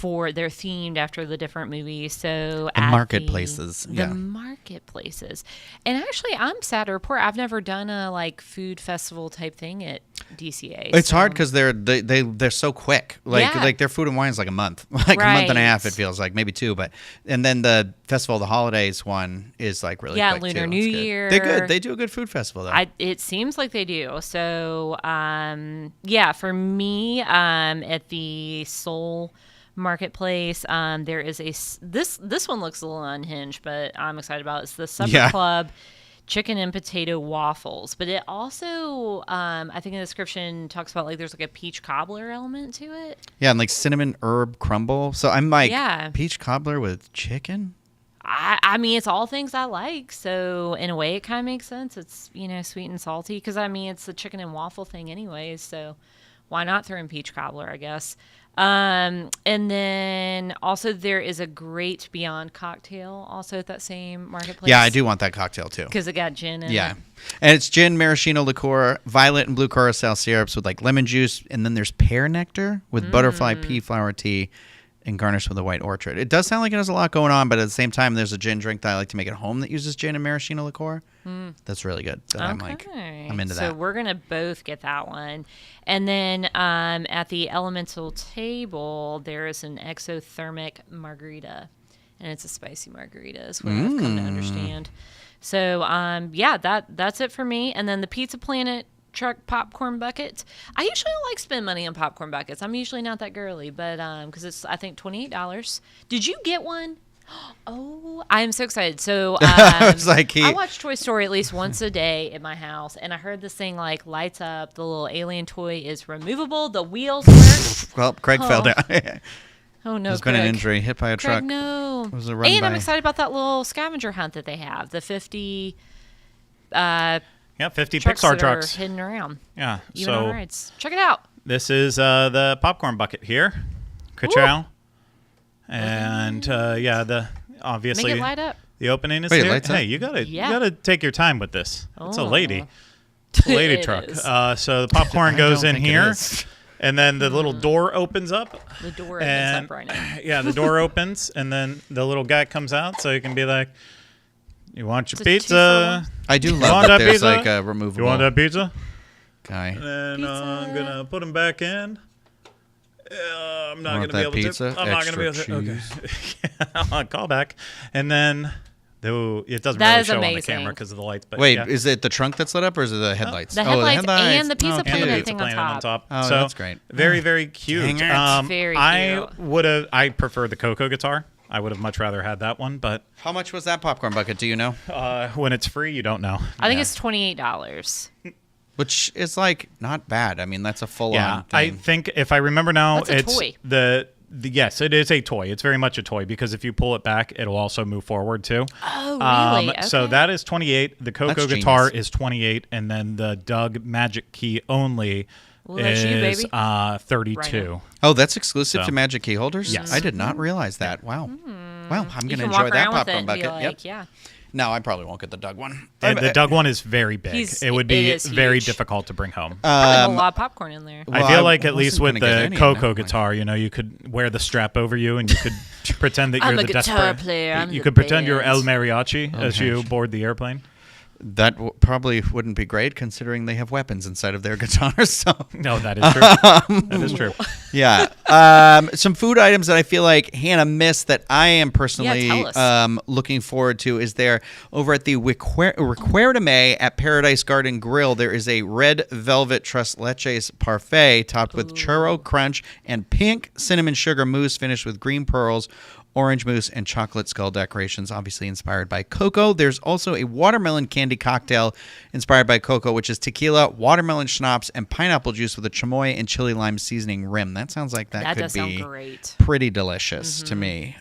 Speaker 2: they're themed after the different movies. So
Speaker 1: The
Speaker 2: at
Speaker 1: marketplaces, yeah.
Speaker 2: The marketplaces. And actually, I'm sad to report, I've never done a food festival type thing at DCA.
Speaker 1: It's hard because they're so quick. Like their food and wine is like a month, like a month and a half. It feels like maybe 2, and then the Festival of the Holidays one is like really quick
Speaker 2: Lunar
Speaker 1: too.
Speaker 2: New Year.
Speaker 1: They're good. They do a good food festival though.
Speaker 2: It seems like they do. So for me, at the Seoul Marketplace, there is this one looks a little unhinged, but I'm excited about it. It's the Supper Club chicken and potato waffles, but it also I think in the description talks about like there's like a peach cobbler element to it.
Speaker 1: Yeah, and like cinnamon herb crumble. So I'm like, peach cobbler with chicken?
Speaker 2: I mean, it's all things I like, so in a way it kind of makes sense. It's, sweet and salty, because I mean it's the chicken and waffle thing anyways, so why not throw in peach cobbler, I guess. And then also there is a Great Beyond cocktail also at that same marketplace.
Speaker 1: Yeah, I do want that cocktail too.
Speaker 2: Because it got gin in it.
Speaker 1: And it's gin, maraschino liqueur, violet and blue curacao syrups with like lemon juice, and then there's pear nectar with butterfly pea flower tea and garnished with a white orchard. It does sound like it has a lot going on, but at the same time, there's a gin drink that I like to make at home that uses gin and maraschino liqueur. That's really good. So I'm into that.
Speaker 2: So we're going to both get that one. And then at the Elemental table, there is an exothermic margarita. And it's a spicy margarita is what I've come to understand. So, that's it for me. And then the Pizza Planet truck popcorn bucket. I usually don't like spend money on popcorn buckets. I'm usually not that girly, but because it's, I think, $28. Did you get one? Oh, I am so excited. So I watch Toy Story at least once a day at my house, and I heard this thing like lights up. The little alien toy is removable. The wheels work.
Speaker 1: Well, Craig fell down.
Speaker 2: Oh, no,
Speaker 1: There's been an injury, hit by a truck.
Speaker 2: No.
Speaker 1: It was a run
Speaker 2: and
Speaker 1: by.
Speaker 2: I'm excited about that little scavenger hunt that they have. The 50
Speaker 3: 50
Speaker 2: trucks
Speaker 3: Pixar
Speaker 2: that
Speaker 3: trucks.
Speaker 2: are hidden around.
Speaker 3: Yeah,
Speaker 2: Even on rides. Check it out.
Speaker 3: This is the popcorn bucket here. Ka-chow. And the obviously
Speaker 2: Make it light up.
Speaker 3: the opening is
Speaker 1: Wait,
Speaker 3: here.
Speaker 1: lights up?
Speaker 3: Hey, you gotta take your time with this. It's a lady.
Speaker 2: Oh.
Speaker 3: It's a lady
Speaker 2: It
Speaker 3: truck.
Speaker 2: is.
Speaker 3: So the popcorn goes in
Speaker 1: think it
Speaker 3: here,
Speaker 1: is.
Speaker 3: and then the little door opens up.
Speaker 2: The door opens up right now.
Speaker 3: Yeah, the door opens, and then the little guy comes out, so you can be like, "You want your
Speaker 2: It's a
Speaker 3: pizza?
Speaker 2: 2-for-1.
Speaker 1: I do
Speaker 3: want
Speaker 1: love that
Speaker 3: that
Speaker 1: there's
Speaker 3: pizza?
Speaker 1: like a removable
Speaker 3: You want that pizza?"
Speaker 1: guy.
Speaker 3: And
Speaker 2: Pizza.
Speaker 3: I'm gonna put him back in. I'm not
Speaker 1: Want
Speaker 3: gonna be
Speaker 1: that
Speaker 3: able to.
Speaker 1: pizza?
Speaker 3: I'm not gonna be able
Speaker 1: Extra
Speaker 3: to.
Speaker 1: cheese?
Speaker 3: Okay. Call back, and then though it doesn't
Speaker 2: That
Speaker 3: really
Speaker 2: is
Speaker 3: show on the
Speaker 2: amazing.
Speaker 3: camera because of the lights. But
Speaker 1: Wait,
Speaker 3: yeah.
Speaker 1: is it the trunk that's lit up, or is it the headlights?
Speaker 2: The
Speaker 1: Oh,
Speaker 2: headlights and the Pizza
Speaker 3: and the
Speaker 2: Planet
Speaker 3: Pizza
Speaker 2: thing on
Speaker 3: Planet
Speaker 2: top.
Speaker 1: Oh,
Speaker 3: so
Speaker 1: that's great.
Speaker 3: Very, very cute.
Speaker 1: Dang it.
Speaker 2: Very
Speaker 3: I
Speaker 2: cute.
Speaker 3: I prefer the Coco guitar. I would have much rather had that one, but
Speaker 1: How much was that popcorn bucket? Do you know?
Speaker 3: when it's free, you don't know.
Speaker 2: I think it's $28.
Speaker 1: Which is like not bad. I mean, that's a full
Speaker 3: Yeah,
Speaker 1: on
Speaker 3: I
Speaker 1: thing.
Speaker 3: think if I remember now,
Speaker 2: That's a
Speaker 3: it's
Speaker 2: toy.
Speaker 3: yes, it is a toy. It's very much a toy because if you pull it back, it'll also move forward too.
Speaker 2: Oh, really?
Speaker 3: So
Speaker 2: Okay.
Speaker 3: that is 28. The Coco
Speaker 1: That's
Speaker 3: guitar
Speaker 1: genius.
Speaker 3: is 28, and then the Doug Magic Key only
Speaker 2: Well, that's you,
Speaker 3: is
Speaker 2: baby.
Speaker 3: 32.
Speaker 2: Right
Speaker 1: Oh, that's exclusive
Speaker 3: So.
Speaker 1: to Magic Key holders?
Speaker 3: Yes.
Speaker 1: I did not realize that. Wow. Well, I'm
Speaker 2: You
Speaker 1: going to
Speaker 2: can
Speaker 1: enjoy
Speaker 2: walk
Speaker 1: that
Speaker 2: around with it
Speaker 1: popcorn
Speaker 2: and
Speaker 1: bucket.
Speaker 2: be like,
Speaker 1: Yep.
Speaker 2: yeah.
Speaker 1: No, I probably won't get the Doug one.
Speaker 3: And the Doug one is very big.
Speaker 2: He's-
Speaker 3: It would
Speaker 2: it
Speaker 3: be
Speaker 2: is
Speaker 3: very
Speaker 2: huge.
Speaker 3: difficult to bring home.
Speaker 2: Probably a lot of popcorn in there.
Speaker 1: Well,
Speaker 3: I feel
Speaker 1: I
Speaker 3: like at least
Speaker 1: wasn't
Speaker 3: with
Speaker 1: gonna get
Speaker 3: the
Speaker 1: any,
Speaker 3: Coco
Speaker 1: no.
Speaker 3: guitar, you could wear the strap over you and you could pretend that
Speaker 2: I'm
Speaker 3: you're
Speaker 2: a
Speaker 3: the
Speaker 2: guitar
Speaker 3: desperate.
Speaker 2: player. I'm
Speaker 3: You
Speaker 2: the
Speaker 3: could pretend you're El
Speaker 2: band.
Speaker 3: Mariachi as you board the airplane.
Speaker 1: That probably wouldn't be great considering they have weapons inside of their guitars. So,
Speaker 3: No, that is true. That is true.
Speaker 1: yeah. Some food items that I feel like Hannah missed that I am personally
Speaker 2: Yeah, tell us.
Speaker 1: looking forward to is there over at the Recuerda Me at Paradise Garden Grill. There is a red velvet tres leches parfait topped with churro crunch and pink cinnamon sugar mousse finished with green pearls, orange mousse, and chocolate skull decorations, obviously inspired by cocoa. There's also a watermelon candy cocktail inspired by cocoa, which is tequila, watermelon schnapps, and pineapple juice with a chamoy and chili lime seasoning rim. That sounds like that could
Speaker 2: does
Speaker 1: be
Speaker 2: sound great.
Speaker 1: pretty delicious to me.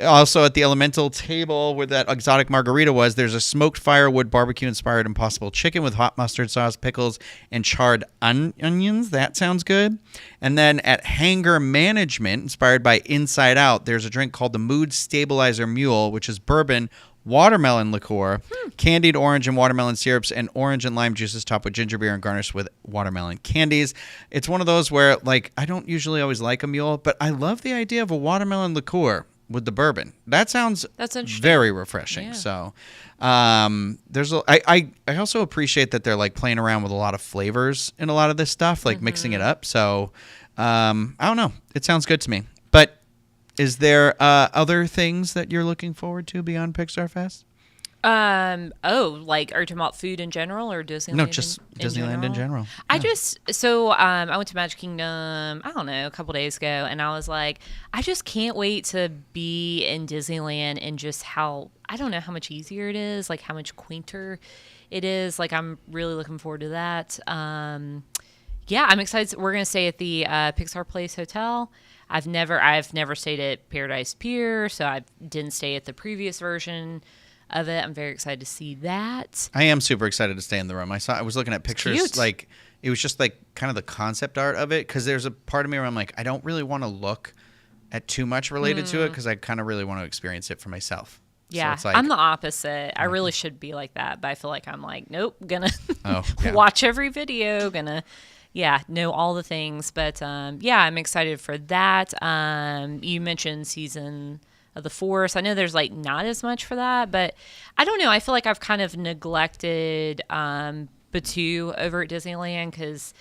Speaker 1: Also at the Elemental table where that exotic margarita was, there's a smoked firewood barbecue-inspired Impossible chicken with hot mustard sauce, pickles, and charred onions. That sounds good. And then at Hanger Management, inspired by Inside Out, there's a drink called the Mood Stabilizer Mule, which is bourbon, watermelon liqueur, candied orange and watermelon syrups, and orange and lime juices topped with ginger beer and garnished with watermelon candies. It's one of those where, like, I don't usually always like a mule, but I love the idea of a watermelon liqueur. with the bourbon. That's
Speaker 2: interesting.
Speaker 1: very refreshing.
Speaker 2: Yeah.
Speaker 1: So I also appreciate that they're like playing around with a lot of flavors in a lot of this stuff, like mixing it up. So I don't know. It sounds good to me. But is there other things that you're looking forward to beyond Pixar Fest?
Speaker 2: Like, are you talking about food in general or Disneyland?
Speaker 1: No, just Disneyland in general.
Speaker 2: I went to Magic Kingdom, I don't know, a couple days ago, and I was like, I just can't wait to be in Disneyland and just I don't know how much easier it is, like how much quainter it is. Like, I'm really looking forward to that. Yeah, I'm excited. We're going to stay at the Pixar Place Hotel. I've never stayed at Paradise Pier, so I didn't stay at the previous version of it. I'm very excited to see that.
Speaker 1: I am super excited to stay in the room. I was looking at pictures, like it was just like kind of the concept art of it, because there's a part of me where I'm like, I don't really want to look at too much related to it, because I kind of really want to experience it for myself.
Speaker 2: Yeah,
Speaker 1: so it's like,
Speaker 2: I'm the opposite. I really should be like that, but I feel like I'm like, nope, gonna
Speaker 1: yeah.
Speaker 2: watch every video, gonna know all the things. But yeah, I'm excited for that. You mentioned Season of the Force. I know there's like not as much for that, but I don't know. I feel like I've kind of neglected Batuu over at Disneyland, because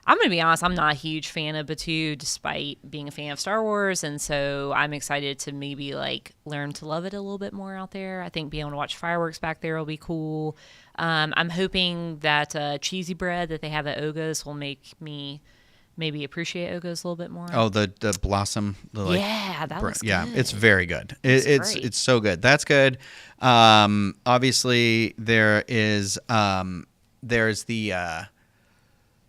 Speaker 2: I'm going to be honest, I'm not a huge fan of Batuu despite being a fan of Star Wars, and so I'm excited to maybe like learn to love it a little bit more out there. I think being able to watch fireworks back there will be cool. I'm hoping that cheesy bread that they have at Oga's will make me maybe appreciate Oga's a little bit more.
Speaker 1: Oh, the blossom.
Speaker 2: That looks good.
Speaker 1: Yeah, it's very good. It's so good. That's good. Obviously, there's the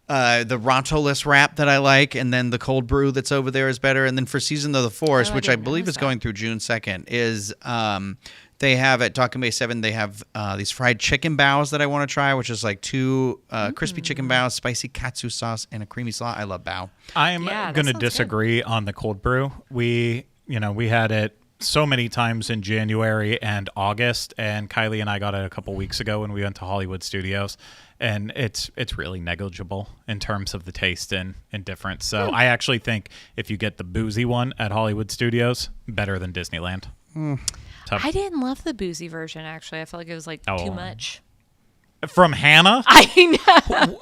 Speaker 1: Ronto-less wrap that I like, and then the cold brew that's over there is better. And then for Season of the Force, which I believe is going through June 2nd, is they have at Docking Bay 7, they have these fried chicken bao that I want to try, which is like two crispy chicken bao, spicy katsu sauce, and a creamy sauce. I love bao.
Speaker 3: I'm going to disagree on the cold brew. We had it so many times in January and August, and Kylie and I got it a couple weeks ago when we went to Hollywood Studios, and it's really negligible in terms of the taste and difference. So I actually think if you get the boozy one at Hollywood Studios, better than Disneyland.
Speaker 2: I didn't love the boozy version, actually. I felt like it was like too much.
Speaker 3: From Hannah?
Speaker 2: I know.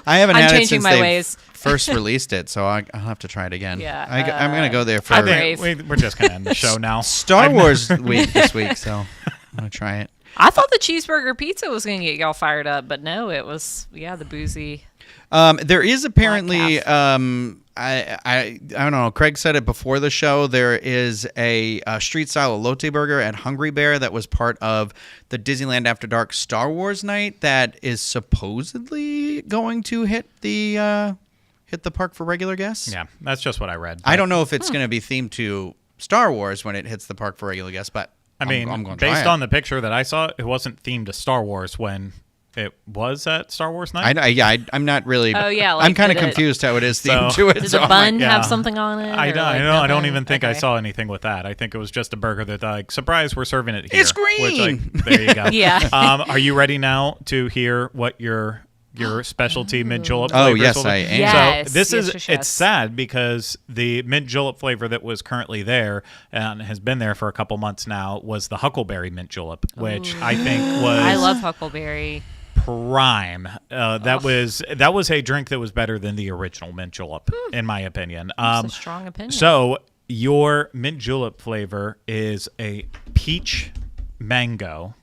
Speaker 1: I haven't had it since they
Speaker 2: ways.
Speaker 1: first released it, so I'll have to try it again.
Speaker 2: Yeah,
Speaker 1: I'm going to go there for
Speaker 3: I think we're just going to end the show now.
Speaker 1: Star Wars week this week, so I'm going to try it.
Speaker 2: I thought the cheeseburger pizza was going to get y'all fired up, but no, it was, the boozy.
Speaker 1: There is apparently, I don't know, Craig said it before the show, there is a street-style elote burger at Hungry Bear that was part of the Disneyland After Dark Star Wars night that is supposedly going to hit the park for regular guests.
Speaker 3: Yeah, that's just what I read.
Speaker 1: I don't know if it's going to be themed to Star Wars when it hits the park for regular guests, but I'm going to try
Speaker 3: based
Speaker 1: it.
Speaker 3: on the picture that I saw, it wasn't themed to Star Wars when it was at Star Wars night.
Speaker 1: I'm not really.
Speaker 2: Oh yeah,
Speaker 1: I'm kind of confused how it is themed to it.
Speaker 2: Does the bun have something on it?
Speaker 3: I don't even think I saw anything with that. I think it was just a burger that, like, surprise, we're serving it here.
Speaker 1: It's green.
Speaker 3: There you go.
Speaker 2: Yeah.
Speaker 3: Are you ready now to hear what your specialty mint julep
Speaker 1: Oh,
Speaker 3: flavors
Speaker 1: yes,
Speaker 3: will be?
Speaker 1: I am.
Speaker 2: Yes,
Speaker 3: so this
Speaker 2: yes.
Speaker 3: it's sad because the mint julep flavor that was currently there and has been there for a couple months now was the huckleberry mint julep, which I think was
Speaker 2: I love huckleberry.
Speaker 3: prime. That was a drink that was better than the original mint julep, in my opinion.
Speaker 2: That's a strong opinion.
Speaker 3: So your mint julep flavor is a peach mango.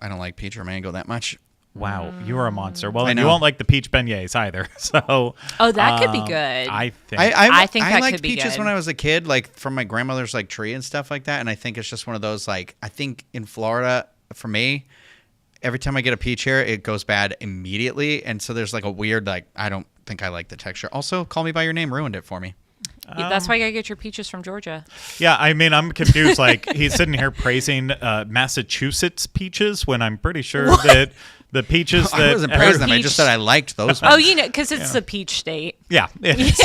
Speaker 1: I don't like peach or mango that much.
Speaker 3: Wow, you're a monster. Well,
Speaker 1: I
Speaker 3: you
Speaker 1: know.
Speaker 3: won't like the peach beignets either. So,
Speaker 2: that could be good.
Speaker 3: I think.
Speaker 2: I think that
Speaker 1: liked
Speaker 2: could be
Speaker 1: peaches
Speaker 2: good.
Speaker 1: when I was a kid, like from my grandmother's like tree and stuff like that. And I think it's just one of those, like, I think in Florida, for me, every time I get a peach here, it goes bad immediately. And so there's like a weird, like, I don't think I like the texture. Also, Call Me By Your Name ruined it for me.
Speaker 2: That's why you gotta get your peaches from Georgia.
Speaker 3: Yeah, I mean, I'm confused. Like, he's sitting here praising Massachusetts peaches when I'm pretty sure that the peaches that
Speaker 1: I wasn't praising them. I just said I liked those ones.
Speaker 2: Oh, because it's the peach state.
Speaker 3: Yeah. It is.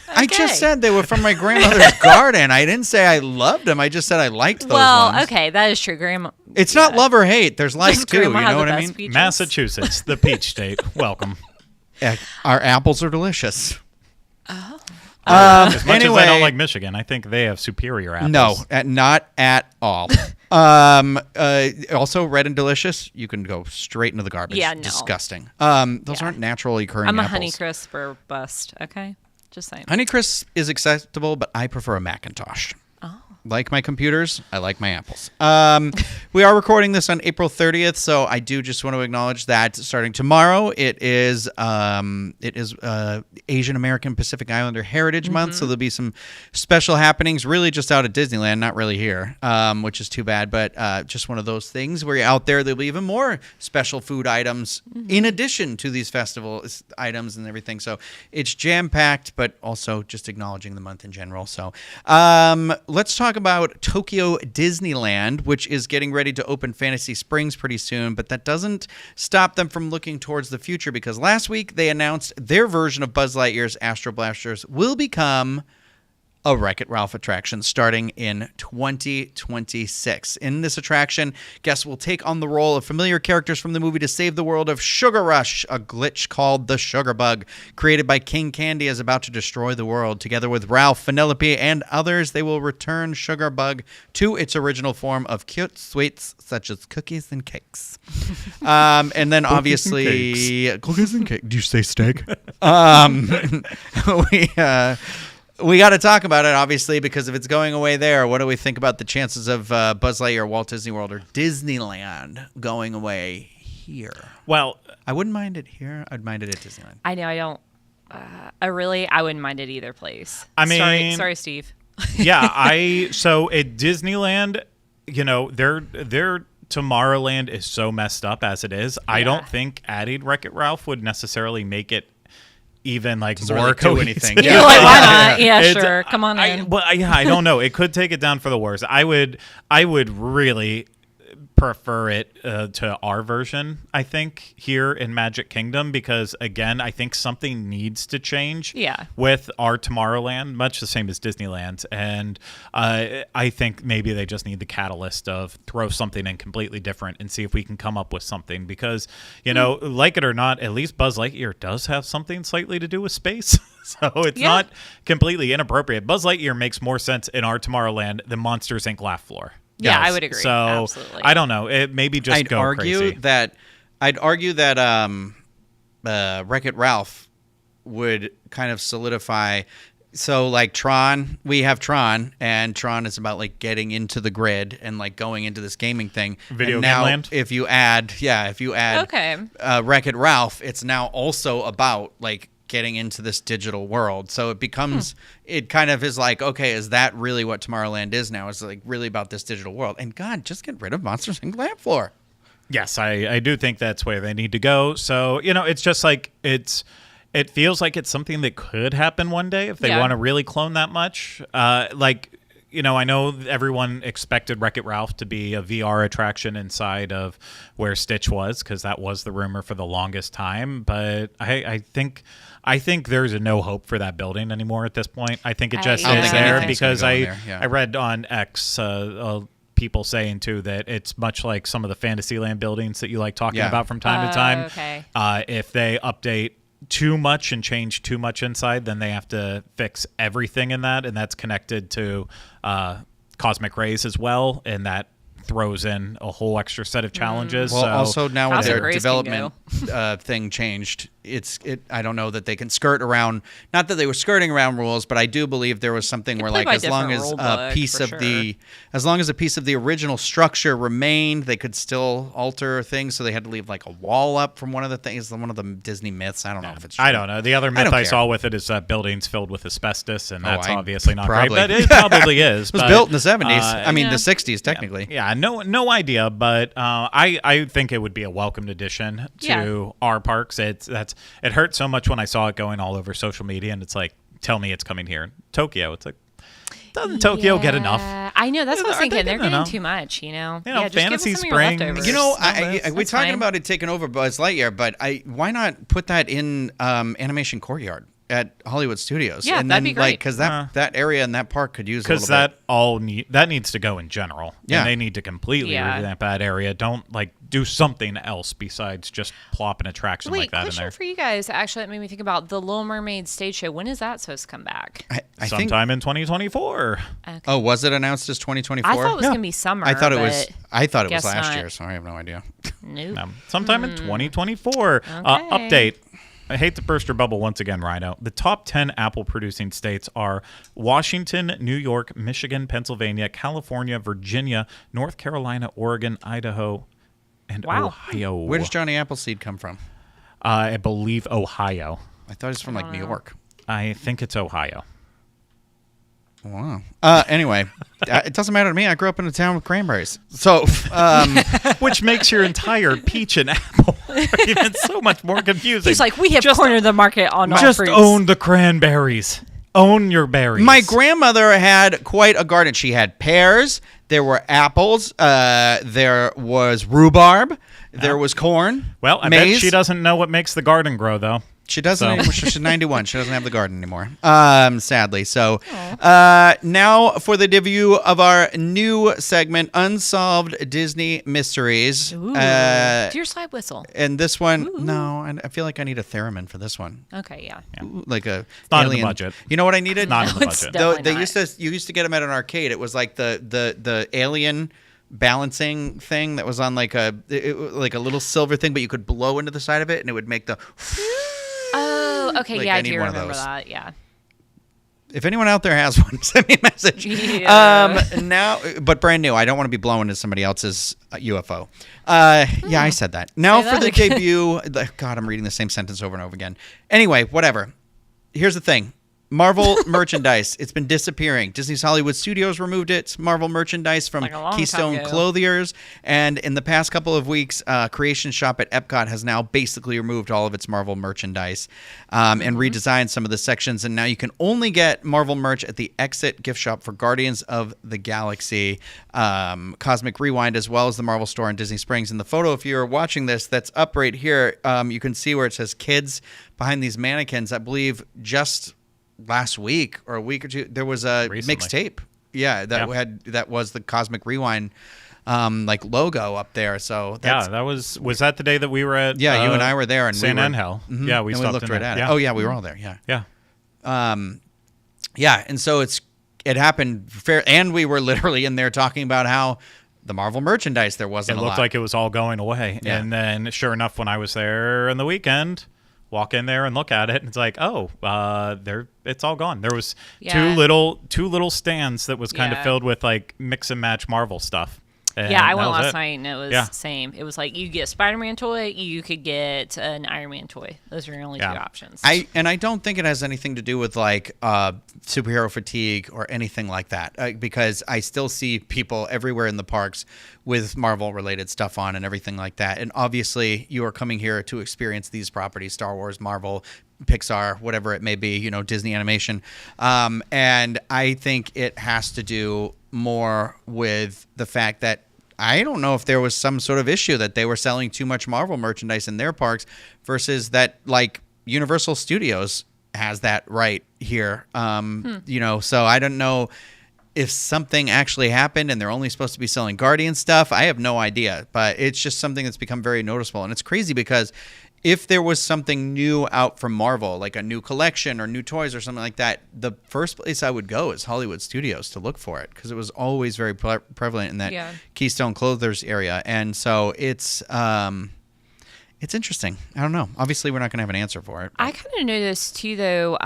Speaker 1: I just said they were from my grandmother's garden. I didn't say I loved them. I just said I liked those ones.
Speaker 2: Okay, that is true. Grandma.
Speaker 1: It's not love or hate. There's like
Speaker 2: Does
Speaker 1: too. You
Speaker 2: Grandma have
Speaker 1: know
Speaker 2: the
Speaker 1: what I
Speaker 2: best
Speaker 1: mean?
Speaker 2: peaches?
Speaker 3: Massachusetts, the peach state. Welcome.
Speaker 1: Our apples are delicious.
Speaker 2: Oh.
Speaker 3: As much
Speaker 1: anyway,
Speaker 3: as I don't like Michigan, I think they have superior apples.
Speaker 1: No, not at all. Also, Red and Delicious, you can go straight into the garbage.
Speaker 2: Yeah, no.
Speaker 1: Disgusting. Those aren't naturally occurring
Speaker 2: I'm a
Speaker 1: apples.
Speaker 2: Honeycrisp or bust. Okay, just saying.
Speaker 1: Honeycrisp is acceptable, but I prefer a Macintosh. Like my computers, I like my apples. We are recording this on April 30th, so I do just want to acknowledge that starting tomorrow, it is Asian American Pacific Islander Heritage Month, so there'll be some special happenings, really just out at Disneyland, not really here, which is too bad, but just one of those things where you're out there, there'll be even more special food items in addition to these festival items and everything. So it's jam-packed, but also just acknowledging the month in general. So let's talk about Tokyo Disneyland, which is getting ready to open Fantasy Springs pretty soon, but that doesn't stop them from looking towards the future, because last week they announced their version of Buzz Lightyear's Astro Blasters will become a Wreck-It Ralph attraction starting in 2026. In this attraction, guests will take on the role of familiar characters from the movie to save the world of Sugar Rush, a glitch called the Sugar Bug, created by King Candy, is about to destroy the world. Together with Ralph, Vanellope, and others, they will return Sugar Bug to its original form of cute sweets such as cookies and cakes. And then obviously... Cookies and cake. Do you say steak? We got to talk about it, obviously, because if it's going away there, what do we think about the chances of Buzz Lightyear, Walt Disney World, or Disneyland going away here?
Speaker 3: Well,
Speaker 1: I wouldn't mind it here. I'd mind it at Disneyland.
Speaker 2: I know. I don't. I wouldn't mind it either place.
Speaker 3: I mean,
Speaker 2: sorry, Steve.
Speaker 3: Yeah, so at Disneyland, their Tomorrowland is so messed up as it is. Yeah. I don't think adding Wreck-It Ralph would necessarily make it even more
Speaker 1: really do anything.
Speaker 2: Yeah. You're like, why not? Yeah, sure. Come on in.
Speaker 3: I don't know. It could take it down for the worse. I would really prefer it to our version, I think, here in Magic Kingdom, because again, I think something needs to change with our Tomorrowland, much the same as Disneyland. And I think maybe they just need the catalyst of throw something in completely different and see if we can come up with something, because like it or not, at least Buzz Lightyear does have something slightly to do with space. So it's not completely inappropriate. Buzz Lightyear makes more sense in our Tomorrowland than Monsters Inc. Laugh Floor.
Speaker 2: Yeah, I would agree.
Speaker 3: So
Speaker 2: absolutely.
Speaker 3: I don't know. It maybe just
Speaker 1: I'd argue that Wreck-It Ralph would kind of solidify. So like Tron, we have Tron, and Tron is about like getting into the grid and like going into this gaming thing.
Speaker 3: Video
Speaker 1: and
Speaker 3: game
Speaker 1: now,
Speaker 3: land.
Speaker 1: If you add Wreck-It Ralph, it's now also about like getting into this digital world. So it becomes, it kind of is like, okay, is that really what Tomorrowland is now? It's like really about this digital world. And God, just get rid of Monsters Inc. Laugh Floor.
Speaker 3: Yes, I do think that's where they need to go. So, it's just like, it feels like it's something that could happen one day if they want to really clone that much. I know everyone expected Wreck-It Ralph to be a VR attraction inside of where Stitch was, because that was the rumor for the longest time. But I think there's no hope for that building anymore at this point. I think it just is there, because I read on X people saying too that it's much like some of the Fantasyland buildings that you like talking about from time to time.
Speaker 2: Okay.
Speaker 3: If they update too much and change too much inside, then they have to fix everything in that, and that's connected to cosmic rays as well, and that throws in a whole extra set of challenges.
Speaker 1: Well,
Speaker 3: so
Speaker 1: also now with their development thing changed, I don't know that they can skirt around. Not that they were skirting around rules, but I do believe there was something where, like, as long as a piece of the original structure remained, they could still alter things. So they had to leave like a wall up from one of the things, one of the Disney myths. I don't know if it's true.
Speaker 3: I don't know. The other myth I saw with it is buildings filled with asbestos, and that's obviously not
Speaker 1: great.
Speaker 3: But it probably is.
Speaker 1: It was built in the 70s. I mean, the 60s technically.
Speaker 3: Yeah, no idea. But I think it would be a welcomed addition to our parks. It hurt so much when I saw it going all over social media, and it's like, tell me it's coming here. Tokyo, it's like, doesn't Tokyo get enough?
Speaker 2: I know, that's what I was thinking. They're getting too much, just
Speaker 3: Fantasy
Speaker 2: give
Speaker 3: Springs.
Speaker 1: We're talking about it taking over Buzz Lightyear, but why not put that in Animation Courtyard? at Hollywood Studios.
Speaker 2: Yeah,
Speaker 1: and
Speaker 2: that'd
Speaker 1: then,
Speaker 2: be great.
Speaker 1: Because that area and that park could use a little
Speaker 3: because that needs to go in general.
Speaker 1: Yeah.
Speaker 3: And they need to completely revamp that area. Don't do something else besides just plop an attraction like that in
Speaker 2: question
Speaker 3: there.
Speaker 2: for you guys. Actually, that made me think about the Little Mermaid stage show. When is that supposed to come back?
Speaker 1: I think.
Speaker 3: Sometime in 2024.
Speaker 2: Okay.
Speaker 1: Oh, was it announced as 2024?
Speaker 2: I thought it was going to be summer.
Speaker 1: I thought it was.
Speaker 2: but
Speaker 1: I thought it was
Speaker 2: guess
Speaker 1: last
Speaker 2: not.
Speaker 1: year, so I have no idea.
Speaker 2: Nope.
Speaker 3: Sometime in 2024. Update. I hate to burst your bubble once again, Rhino. The top 10 apple-producing states are Washington, New York, Michigan, Pennsylvania, California, Virginia, North Carolina, Oregon, Idaho, and Ohio.
Speaker 1: Where does Johnny Appleseed come from?
Speaker 3: I believe Ohio.
Speaker 1: I thought it's from New York.
Speaker 3: I think it's Ohio.
Speaker 1: Wow. Anyway, it doesn't matter to me. I grew up in a town with cranberries. So,
Speaker 3: Which makes your entire peach and apple even so much more confusing.
Speaker 2: He's like, we have cornered the market on all
Speaker 3: Just
Speaker 2: fruits.
Speaker 3: own the cranberries. Own your berries.
Speaker 1: my grandmother had quite a garden. She had pears. There were apples. There was rhubarb. There was corn.
Speaker 3: Well, I
Speaker 1: maize.
Speaker 3: bet she doesn't know what makes the garden grow, though.
Speaker 1: She doesn't
Speaker 3: So.
Speaker 1: anymore. She's 91. She doesn't have the garden anymore. Sadly. So now for the debut of our new segment, Unsolved Disney Mysteries.
Speaker 2: Ooh. Do your slide whistle.
Speaker 1: And this one, no, I feel like I need a thereman for this one.
Speaker 2: Okay, yeah.
Speaker 1: Ooh, like a
Speaker 3: not in the
Speaker 1: alien.
Speaker 3: budget.
Speaker 1: You know what I needed?
Speaker 3: Not in the
Speaker 2: it's
Speaker 3: budget.
Speaker 2: definitely
Speaker 1: They
Speaker 2: not.
Speaker 1: you used to get them at an arcade. It was like the alien balancing thing that was on like a little silver thing, but you could blow into the side of it and it would make the.
Speaker 2: Oh, okay,
Speaker 1: Like,
Speaker 2: yeah,
Speaker 1: I
Speaker 2: I
Speaker 1: need
Speaker 2: do
Speaker 1: one of
Speaker 2: remember
Speaker 1: those.
Speaker 2: that, yeah.
Speaker 1: If anyone out there has one, send me a message.
Speaker 2: Yeah.
Speaker 1: Now, but brand new. I don't want to be blown into somebody else's UFO. Yeah, I said that. Now
Speaker 2: Say
Speaker 1: for
Speaker 2: that
Speaker 1: the
Speaker 2: again.
Speaker 1: debut. God, I'm reading the same sentence over and over again. Anyway, whatever. Here's the thing. Marvel merchandise. It's been disappearing. Disney's Hollywood Studios removed its Marvel merchandise from
Speaker 2: Like a long
Speaker 1: Keystone
Speaker 2: time ago.
Speaker 1: Clothiers. And in the past couple of weeks, Creation Shop at Epcot has now basically removed all of its Marvel merchandise and redesigned some of the sections. And now you can only get Marvel merch at the Exit gift shop for Guardians of the Galaxy, Cosmic Rewind, as well as the Marvel store in Disney Springs. In the photo, if you're watching this, that's up right here. You can see where it says kids behind these mannequins. I believe just last week or a week or two there was a
Speaker 3: Recently.
Speaker 1: mixtape that was the Cosmic Rewind like logo up there. So that's,
Speaker 3: Yeah, that was that the day that we were at?
Speaker 1: you and I were there and
Speaker 3: San
Speaker 1: we were,
Speaker 3: Angel.
Speaker 1: Mhm.
Speaker 3: Yeah, we
Speaker 1: and
Speaker 3: stopped
Speaker 1: looked
Speaker 3: in
Speaker 1: right
Speaker 3: there.
Speaker 1: at
Speaker 3: Yeah.
Speaker 1: it. Oh yeah, we were all there. Yeah.
Speaker 3: Yeah.
Speaker 1: And so it happened fair, and we were literally in there talking about how the Marvel merchandise there wasn't
Speaker 3: It
Speaker 1: a
Speaker 3: looked
Speaker 1: lot.
Speaker 3: like it was all going away.
Speaker 1: Yeah.
Speaker 3: And then, sure enough, when I was there on the weekend, walk in there and look at it, and it's like, it's all gone. There was
Speaker 2: Yeah.
Speaker 3: two little stands that was kind of
Speaker 2: Yeah.
Speaker 3: filled with like mix and match Marvel stuff. And
Speaker 2: Yeah, I
Speaker 3: that
Speaker 2: went
Speaker 3: was
Speaker 2: last
Speaker 3: it.
Speaker 2: night and it was
Speaker 3: Yeah.
Speaker 2: the same. It was like you get a Spider-Man toy, you could get an Iron Man toy. Those are your only two
Speaker 3: Yeah.
Speaker 2: options.
Speaker 1: I don't think it has anything to do with like superhero fatigue or anything like that, because I still see people everywhere in the parks with Marvel related stuff on and everything like that. And obviously you are coming here to experience these properties, Star Wars, Marvel, Pixar, whatever it may be, Disney animation. And I think it has to do more with the fact that I don't know if there was some sort of issue that they were selling too much Marvel merchandise in their parks versus that like Universal Studios has that right here. So I don't know if something actually happened and they're only supposed to be selling Guardian stuff. I have no idea, but it's just something that's become very noticeable. And it's crazy because if there was something new out from Marvel, like a new collection or new toys or something like that, the first place I would go is Hollywood Studios to look for it because it was always very prevalent in that Keystone Clothiers area. And so it's interesting. I don't know. Obviously, we're not going to have an answer for it.
Speaker 2: I kind of noticed too, though,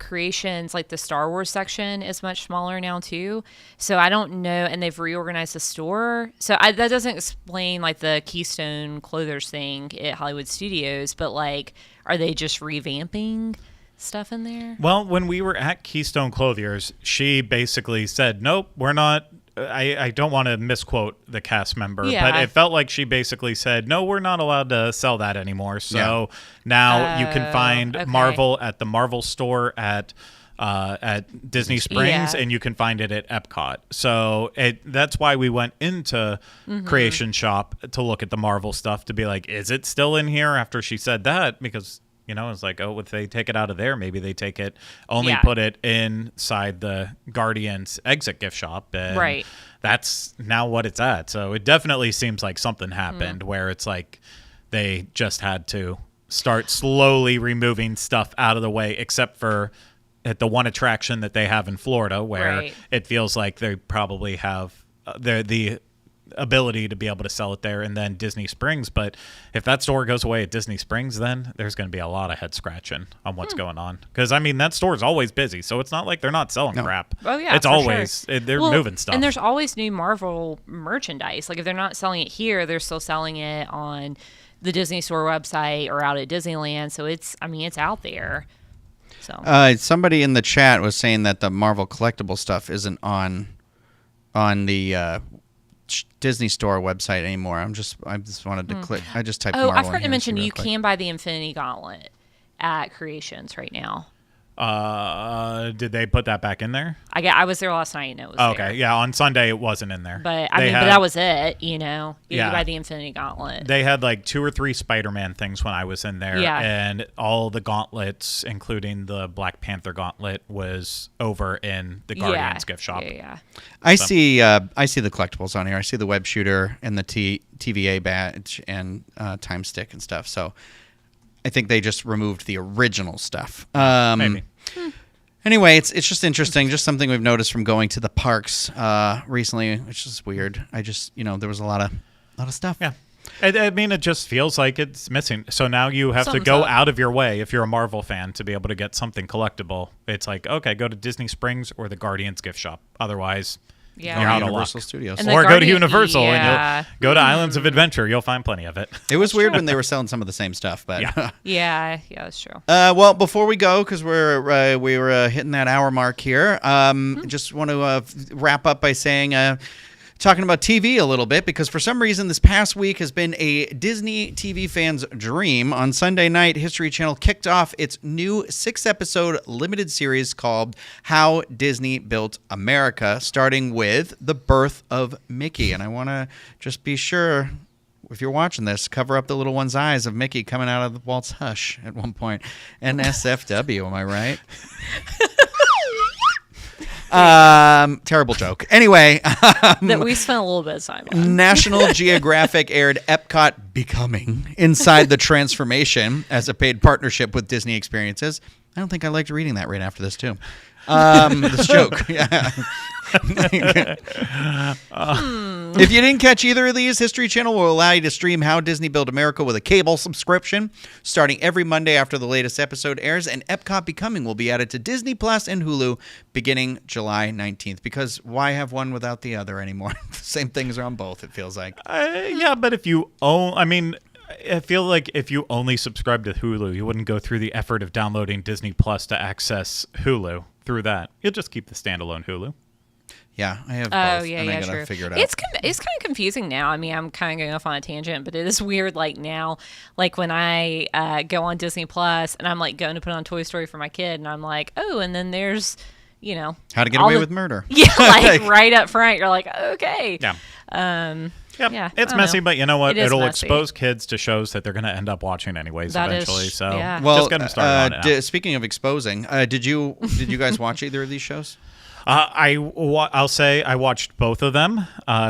Speaker 2: creations like the Star Wars section is much smaller now too. So I don't know, and they've reorganized the store. So that doesn't explain like the Keystone Clothiers thing at Hollywood Studios. But like, are they just revamping stuff in there?
Speaker 3: Well, when we were at Keystone Clothiers, she basically said, "Nope, we're not." I don't want to misquote the cast member, but it felt like she basically said, "No, we're not allowed to sell that anymore." So now you can find Marvel at the Marvel store at Disney Springs, and you can find it at Epcot. So that's why we went into Creation Shop to look at the Marvel stuff to be like, is it still in here after she said that? Because You know, it's like, oh, if they take it out of there, maybe they take it, only
Speaker 2: Yeah.
Speaker 3: put it inside the Guardians exit gift shop. And
Speaker 2: Right.
Speaker 3: that's now what it's at. So it definitely seems like something happened where it's like they just had to start slowly removing stuff out of the way, except for at the one attraction that they have in Florida, where
Speaker 2: Right.
Speaker 3: it feels like they probably have the ability to be able to sell it there, and then Disney Springs. But if that store goes away at Disney Springs, then there's going to be a lot of head scratching on what's going on. Because, I mean, that store is always busy, so it's not like they're not selling crap.
Speaker 2: Oh, yeah,
Speaker 3: it's
Speaker 2: for
Speaker 3: always,
Speaker 2: sure.
Speaker 3: they're
Speaker 2: Well,
Speaker 3: moving stuff.
Speaker 2: And there's always new Marvel merchandise. Like, if they're not selling it here, they're still selling it on the Disney Store website or out at Disneyland. So it's out there. So
Speaker 1: Somebody in the chat was saying that the Marvel collectible stuff isn't on the Disney Store website anymore. I just wanted to click. I just typed.
Speaker 2: Oh,
Speaker 1: Marvel
Speaker 2: I forgot
Speaker 1: in
Speaker 2: to
Speaker 1: here
Speaker 2: mention
Speaker 1: real
Speaker 2: you
Speaker 1: quick.
Speaker 2: can buy the Infinity Gauntlet at Creations right now.
Speaker 3: Did they put that back in there?
Speaker 2: I was there last night and it was
Speaker 3: Okay,
Speaker 2: there.
Speaker 3: yeah, on Sunday it wasn't in there.
Speaker 2: But
Speaker 3: They
Speaker 2: but
Speaker 3: had-
Speaker 2: that was it. You know, you
Speaker 3: Yeah.
Speaker 2: could buy the Infinity Gauntlet.
Speaker 3: They had like 2 or 3 Spider-Man things when I was in there,
Speaker 2: Yeah.
Speaker 3: and all the gauntlets, including the Black Panther gauntlet, was over in the Guardians gift shop.
Speaker 2: Yeah.
Speaker 1: I see the collectibles on here. I see the web shooter and the TVA badge and time stick and stuff. So I think they just removed the original stuff.
Speaker 3: Maybe.
Speaker 1: Anyway, it's just interesting. Just something we've noticed from going to the parks recently, which is weird. I just there was a lot of stuff.
Speaker 3: Yeah. I mean, it just feels like it's missing. So now you have to
Speaker 2: Something's
Speaker 3: go
Speaker 2: up.
Speaker 3: out of your way, if you're a Marvel fan, to be able to get something collectible. It's like, okay, go to Disney Springs or the Guardians gift shop. Otherwise,
Speaker 2: Yeah.
Speaker 3: you're out of luck.
Speaker 1: Universal Studios.
Speaker 2: And the
Speaker 3: Or go to
Speaker 2: Guardian-
Speaker 3: Universal
Speaker 2: yeah.
Speaker 3: and you'll go to Islands of Adventure. You'll find plenty of it.
Speaker 1: It was weird when they were selling some of the same stuff, but
Speaker 3: Yeah.
Speaker 2: Yeah, that's true.
Speaker 1: well, before we go, because we were hitting that hour mark here, just want to wrap up by saying, talking about TV a little bit, because for some reason this past week has been a Disney TV fan's dream. On Sunday night, History Channel kicked off its new 6-episode limited series called How Disney Built America, starting with the birth of Mickey. And I want to just be sure, if you're watching this, cover up the little one's eyes of Mickey coming out of Walt's hush at one point. NSFW, am I right? Terrible joke. Anyway,
Speaker 2: That we spent a little bit of time on.
Speaker 1: National Geographic aired Epcot Becoming Inside the Transformation as a paid partnership with Disney Experiences. I don't think I liked reading that right after this, too. This joke. Yeah. If you didn't catch either of these, History Channel will allow you to stream How Disney Built America with a cable subscription starting every Monday after the latest episode airs, and Epcot Becoming will be added to Disney Plus and Hulu beginning July 19th, because why have one without the other anymore? Same things are on both, it feels like.
Speaker 3: Yeah, but if you own, I mean, I feel like if you only subscribe to Hulu, you wouldn't go through the effort of downloading Disney Plus to access Hulu through that. You'll just keep the standalone Hulu.
Speaker 1: Yeah, I have both,
Speaker 2: Oh, yeah,
Speaker 1: and I
Speaker 2: yeah,
Speaker 1: gotta
Speaker 2: true.
Speaker 1: figure it out.
Speaker 2: It's kind of confusing now. I mean, I'm kind of going off on a tangent, but it is weird. Like now, like when I go on Disney Plus and I'm like going to put on Toy Story for my kid, and I'm like, oh, and then there's,
Speaker 1: How to Get
Speaker 2: all
Speaker 1: Away
Speaker 2: the-
Speaker 1: with Murder.
Speaker 2: Yeah, like right up front, you're like, okay.
Speaker 3: Yeah.
Speaker 2: Yep,
Speaker 3: Yeah,
Speaker 2: I
Speaker 3: it's
Speaker 2: don't
Speaker 3: messy,
Speaker 2: know.
Speaker 3: but you know what?
Speaker 2: It is
Speaker 3: It'll
Speaker 2: messy.
Speaker 3: expose kids to shows that they're going to end up watching anyways
Speaker 2: That is-
Speaker 3: eventually. So
Speaker 2: yeah.
Speaker 1: Well,
Speaker 3: just get them started on it now.
Speaker 1: speaking of exposing, did you guys watch either of these shows?
Speaker 3: I'll say I watched both of them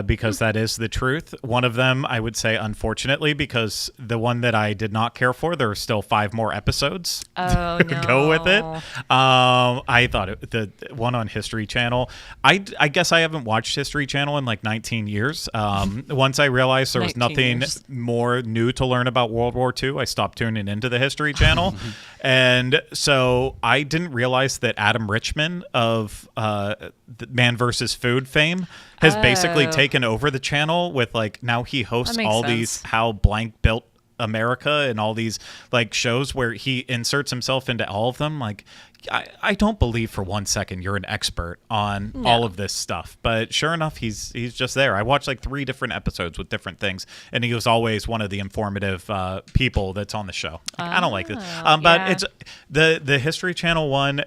Speaker 3: because that is the truth. One of them, I would say, unfortunately, because the one that I did not care for, there are still 5 more episodes
Speaker 2: Oh,
Speaker 3: to
Speaker 2: no.
Speaker 3: go with it. I thought the one on History Channel, I guess I haven't watched History Channel in like 19 years. Once I realized there was
Speaker 2: 19
Speaker 3: nothing
Speaker 2: years.
Speaker 3: more new to learn about World War II, I stopped tuning into the History Channel. And so I didn't realize that Adam Richman of the Man vs. Food fame has basically
Speaker 2: Oh.
Speaker 3: taken over the channel with like now he hosts
Speaker 2: That makes
Speaker 3: all
Speaker 2: sense.
Speaker 3: these How Blank Built America and all these like shows where he inserts himself into all of them. Like, I don't believe for 1 second you're an expert on all of this stuff, but sure enough, he's just there. I watched like 3 different episodes with different things, and he was always one of the informative people that's on the show. Like, I don't like this, but it's the History Channel one.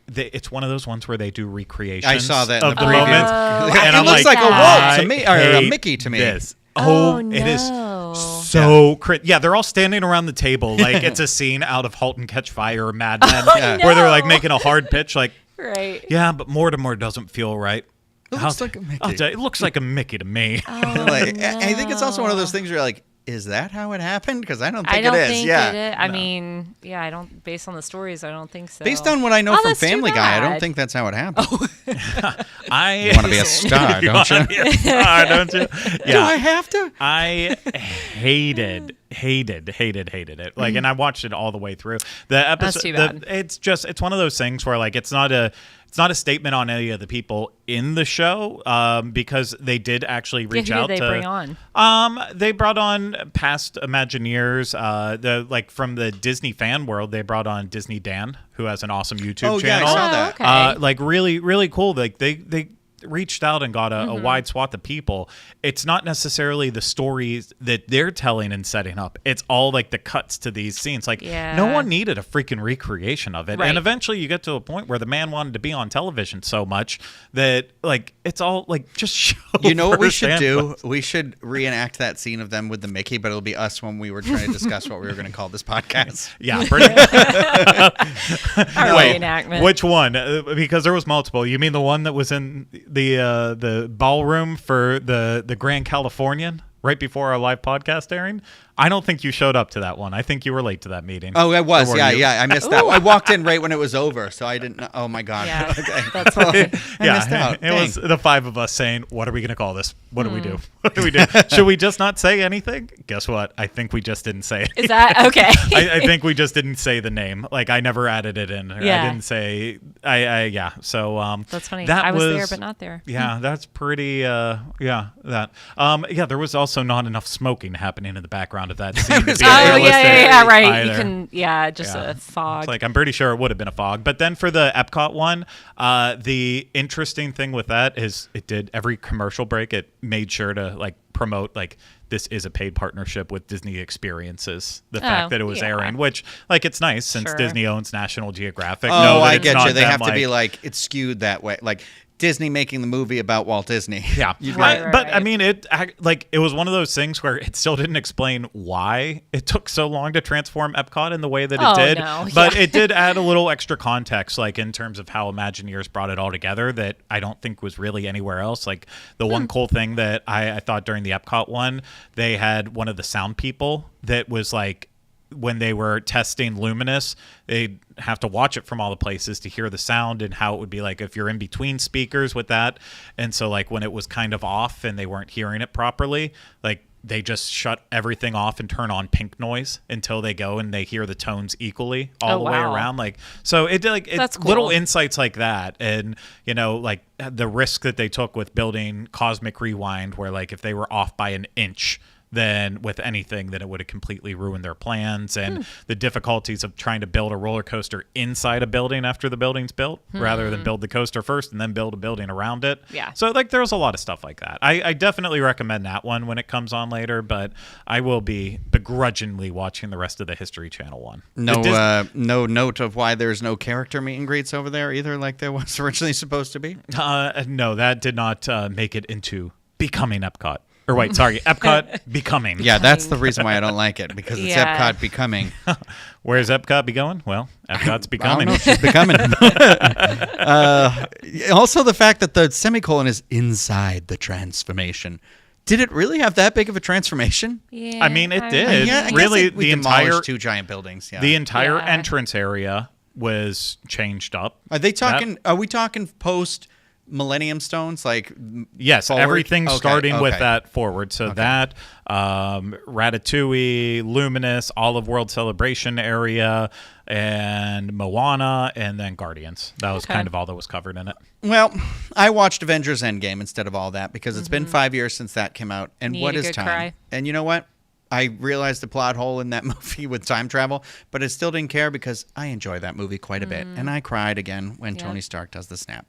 Speaker 3: It's one of those ones where they do recreations.
Speaker 1: I saw that in
Speaker 3: of
Speaker 1: the
Speaker 3: the
Speaker 1: preview.
Speaker 3: moments,
Speaker 1: And it looks like a Walt to me, or a Mickey to me.
Speaker 3: This.
Speaker 2: Oh,
Speaker 3: It is
Speaker 2: no.
Speaker 3: so yeah, they're all standing around the table like it's a scene out of *Halt and Catch Fire* or *Mad Men*, where they're like making a hard pitch, like,
Speaker 2: Right.
Speaker 3: yeah, but Mortimer doesn't feel right.
Speaker 1: It looks like a Mickey.
Speaker 3: I'll tell you, it looks like a Mickey to me.
Speaker 1: I think it's also one of those things where you're like, is that how it happened? Because I don't think
Speaker 2: I don't
Speaker 1: it is.
Speaker 2: think
Speaker 1: Yeah.
Speaker 2: it is. I mean, I don't. Based on the stories, I don't think so.
Speaker 1: Based on what I know from
Speaker 2: that's too
Speaker 1: Family Guy, I don't
Speaker 2: bad.
Speaker 1: think that's how it happened.
Speaker 3: I
Speaker 1: You want to be a star, don't you?
Speaker 3: be a star, don't you? Yeah.
Speaker 1: Do I have to?
Speaker 3: I hated it. Like, and I watched it all the way through. The episode,
Speaker 2: too bad.
Speaker 3: it's one of those things where like it's not a statement on any of the people in the show, because they did actually reach
Speaker 2: who
Speaker 3: out
Speaker 2: did they
Speaker 3: to.
Speaker 2: bring on?
Speaker 3: They brought on past Imagineers. From the Disney fan world, they brought on Disney Dan, who has an awesome YouTube
Speaker 1: Oh, yeah, I
Speaker 3: channel.
Speaker 1: saw that.
Speaker 2: Okay.
Speaker 3: Like really, really cool. Like they reached out and got a wide swath of people. It's not necessarily the stories that they're telling and setting up. It's all like the cuts to these scenes. Like no one needed a freaking recreation of it.
Speaker 2: Right.
Speaker 3: And eventually you get to a point where the man wanted to be on television so much that like it's all like just show.
Speaker 1: You know what we should
Speaker 3: firsthand.
Speaker 1: do? We should reenact that scene of them with the Mickey, but it'll be us when we were trying to discuss what we were going to call this podcast.
Speaker 3: Yeah, pretty.
Speaker 2: Our
Speaker 3: Wait,
Speaker 2: reenactment.
Speaker 3: which one? Because there was multiple. You mean the one that was in the ballroom for the Grand Californian right before our live podcast airing? I don't think you showed up to that one. I think you were late to that meeting.
Speaker 1: Oh, I was.
Speaker 3: Or were
Speaker 1: Yeah,
Speaker 3: you?
Speaker 1: I missed that. I walked in right when it was over, so I didn't know. Oh, my God.
Speaker 2: Yeah,
Speaker 1: Okay.
Speaker 2: that's why.
Speaker 1: I missed out.
Speaker 3: It was the 5 of us saying, what are we going to call this? What do we do? What do we do? Should we just not say anything? Guess what? I think we just didn't say it.
Speaker 2: Is that okay?
Speaker 3: I think we just didn't say the name. Like I never added it in. Or
Speaker 2: Yeah.
Speaker 3: I didn't say. Yeah. So
Speaker 2: That's funny.
Speaker 3: That
Speaker 2: I was there, but not there.
Speaker 3: Yeah, that's pretty. Yeah, that. Yeah, there was also not enough smoking happening in the background of that scene. to be
Speaker 2: Oh
Speaker 3: realistic
Speaker 2: yeah, right.
Speaker 3: either.
Speaker 2: You can, just
Speaker 3: Yeah.
Speaker 2: a fog.
Speaker 3: It's like I'm pretty sure it would have been a fog. But then for the Epcot one, the interesting thing with that is it did every commercial break. It made sure to like promote like this is a paid partnership with Disney Experiences. The fact that it was airing, which like it's nice since
Speaker 2: Sure.
Speaker 3: Disney owns National Geographic.
Speaker 1: Oh,
Speaker 3: know that
Speaker 1: I
Speaker 3: it's
Speaker 1: get
Speaker 3: not
Speaker 1: you. They
Speaker 3: them,
Speaker 1: have to be like, it's skewed that way. Like Disney making the movie about Walt Disney.
Speaker 3: Yeah,
Speaker 2: Right,
Speaker 3: but I
Speaker 2: right.
Speaker 3: mean, it was one of those things where it still didn't explain why it took so long to transform Epcot in the way that it
Speaker 2: Oh,
Speaker 3: did.
Speaker 2: no.
Speaker 3: But
Speaker 2: Yeah.
Speaker 3: it did add a little extra context, like in terms of how Imagineers brought it all together, that I don't think was really anywhere else. Like the one cool thing that I thought during the Epcot one, they had one of the sound people that was like, when they were testing Luminous, they'd have to watch it from all the places to hear the sound and how it would be like if you're in between speakers with that. And so like when it was kind of off and they weren't hearing it properly, like they just shut everything off and turn on pink noise until they go and they hear the tones equally all the way
Speaker 2: wow.
Speaker 3: around. Like, so it like it's
Speaker 2: That's cool.
Speaker 3: little insights like that. And, you know, like the risk that they took with building Cosmic Rewind, where like if they were off by an inch, then with anything, then it would have completely ruined their plans, and the difficulties of trying to build a roller coaster inside a building after the building's built rather than build the coaster first and then build a building around it.
Speaker 2: Yeah.
Speaker 3: So like there's a lot of stuff like that. I definitely recommend that one when it comes on later, but I will be begrudgingly watching the rest of the History Channel one.
Speaker 1: No, no note of why there's no character meet and greets over there either, like there was originally supposed to be.
Speaker 3: No, that did not make it into Becoming Epcot. Or wait, sorry, Epcot Becoming.
Speaker 1: Yeah, that's the reason why I don't like it, because it's
Speaker 2: Yeah.
Speaker 1: Epcot becoming.
Speaker 3: Where's Epcot be going? Well, Epcot's becoming.
Speaker 1: I don't know, she's becoming. Also, the fact that the semicolon is inside the transformation. Did it really have that big of a transformation?
Speaker 2: Yeah,
Speaker 3: I mean, it did.
Speaker 1: Yeah, I guess
Speaker 3: Really,
Speaker 1: we
Speaker 3: the
Speaker 1: demolished
Speaker 3: entire
Speaker 1: 2 giant buildings. Yeah.
Speaker 3: the entire
Speaker 2: Yeah.
Speaker 3: entrance area was changed up.
Speaker 1: Are they talking? Are we talking post Millennium Stones? Like
Speaker 3: Yes,
Speaker 1: forward?
Speaker 3: everything
Speaker 1: Okay,
Speaker 3: starting with
Speaker 1: okay.
Speaker 3: that forward. So that Ratatouille, Luminous, Olive World Celebration area, and Moana, and then Guardians. That was kind of all that was covered in it.
Speaker 1: Well, I watched Avengers Endgame instead of all that because it's been 5 years since that came out. And
Speaker 2: Need
Speaker 1: what
Speaker 2: a
Speaker 1: is
Speaker 2: good
Speaker 1: time?
Speaker 2: cry.
Speaker 1: And you know what? I realized the plot hole in that movie with time travel, but I still didn't care because I enjoy that movie quite a bit. And I cried again when Tony Stark does the snap.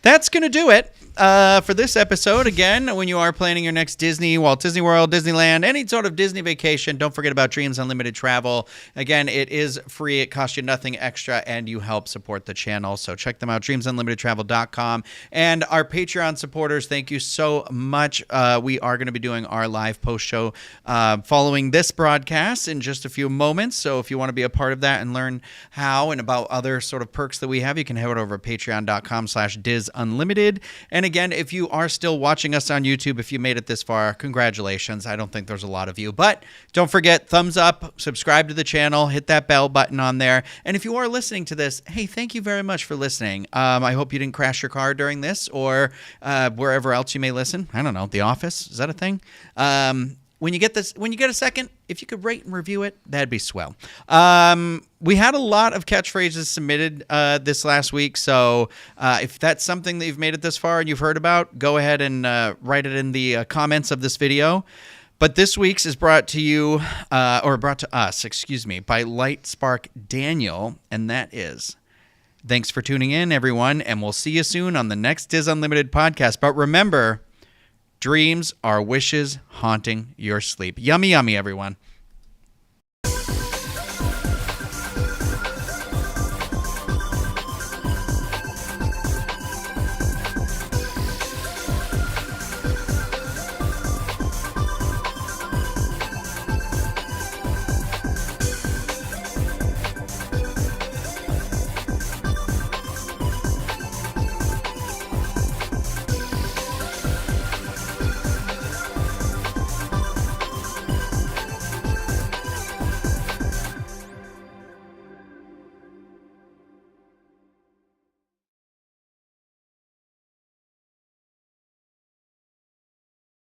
Speaker 1: That's going to do it for this episode. Again, when you are planning your next Disney, Walt Disney World, Disneyland, any sort of Disney vacation, don't forget about Dreams Unlimited Travel. Again, it is free. It costs you nothing extra, and you help support the channel. So check them out, dreamsunlimitedtravel.com. And our Patreon supporters, thank you so much. We are going to be doing our live post show following this broadcast in just a few moments. So if you want to be a part of that and learn how and about other sort of perks that we have, you can head over to patreon.com/DizUnlimited. And again, if you are still watching us on YouTube, if you made it this far, congratulations. I don't think there's a lot of you, but don't forget, thumbs up, subscribe to the channel, hit that bell button on there. And if you are listening to this, hey, thank you very much for listening. I hope you didn't crash your car during this or wherever else you may listen. I don't know, The Office, is that a thing? When you get a second, if you could rate and review it, that'd be swell. We had a lot of catchphrases submitted this last week, so if that's something that you've made it this far and you've heard about, go ahead and write it in the comments of this video. But this week's is brought to us, by Light Spark Daniel, and that is, thanks for tuning in, everyone, and we'll see you soon on the next Diz Unlimited podcast. But remember, dreams are wishes haunting your sleep. Yummy, yummy, everyone.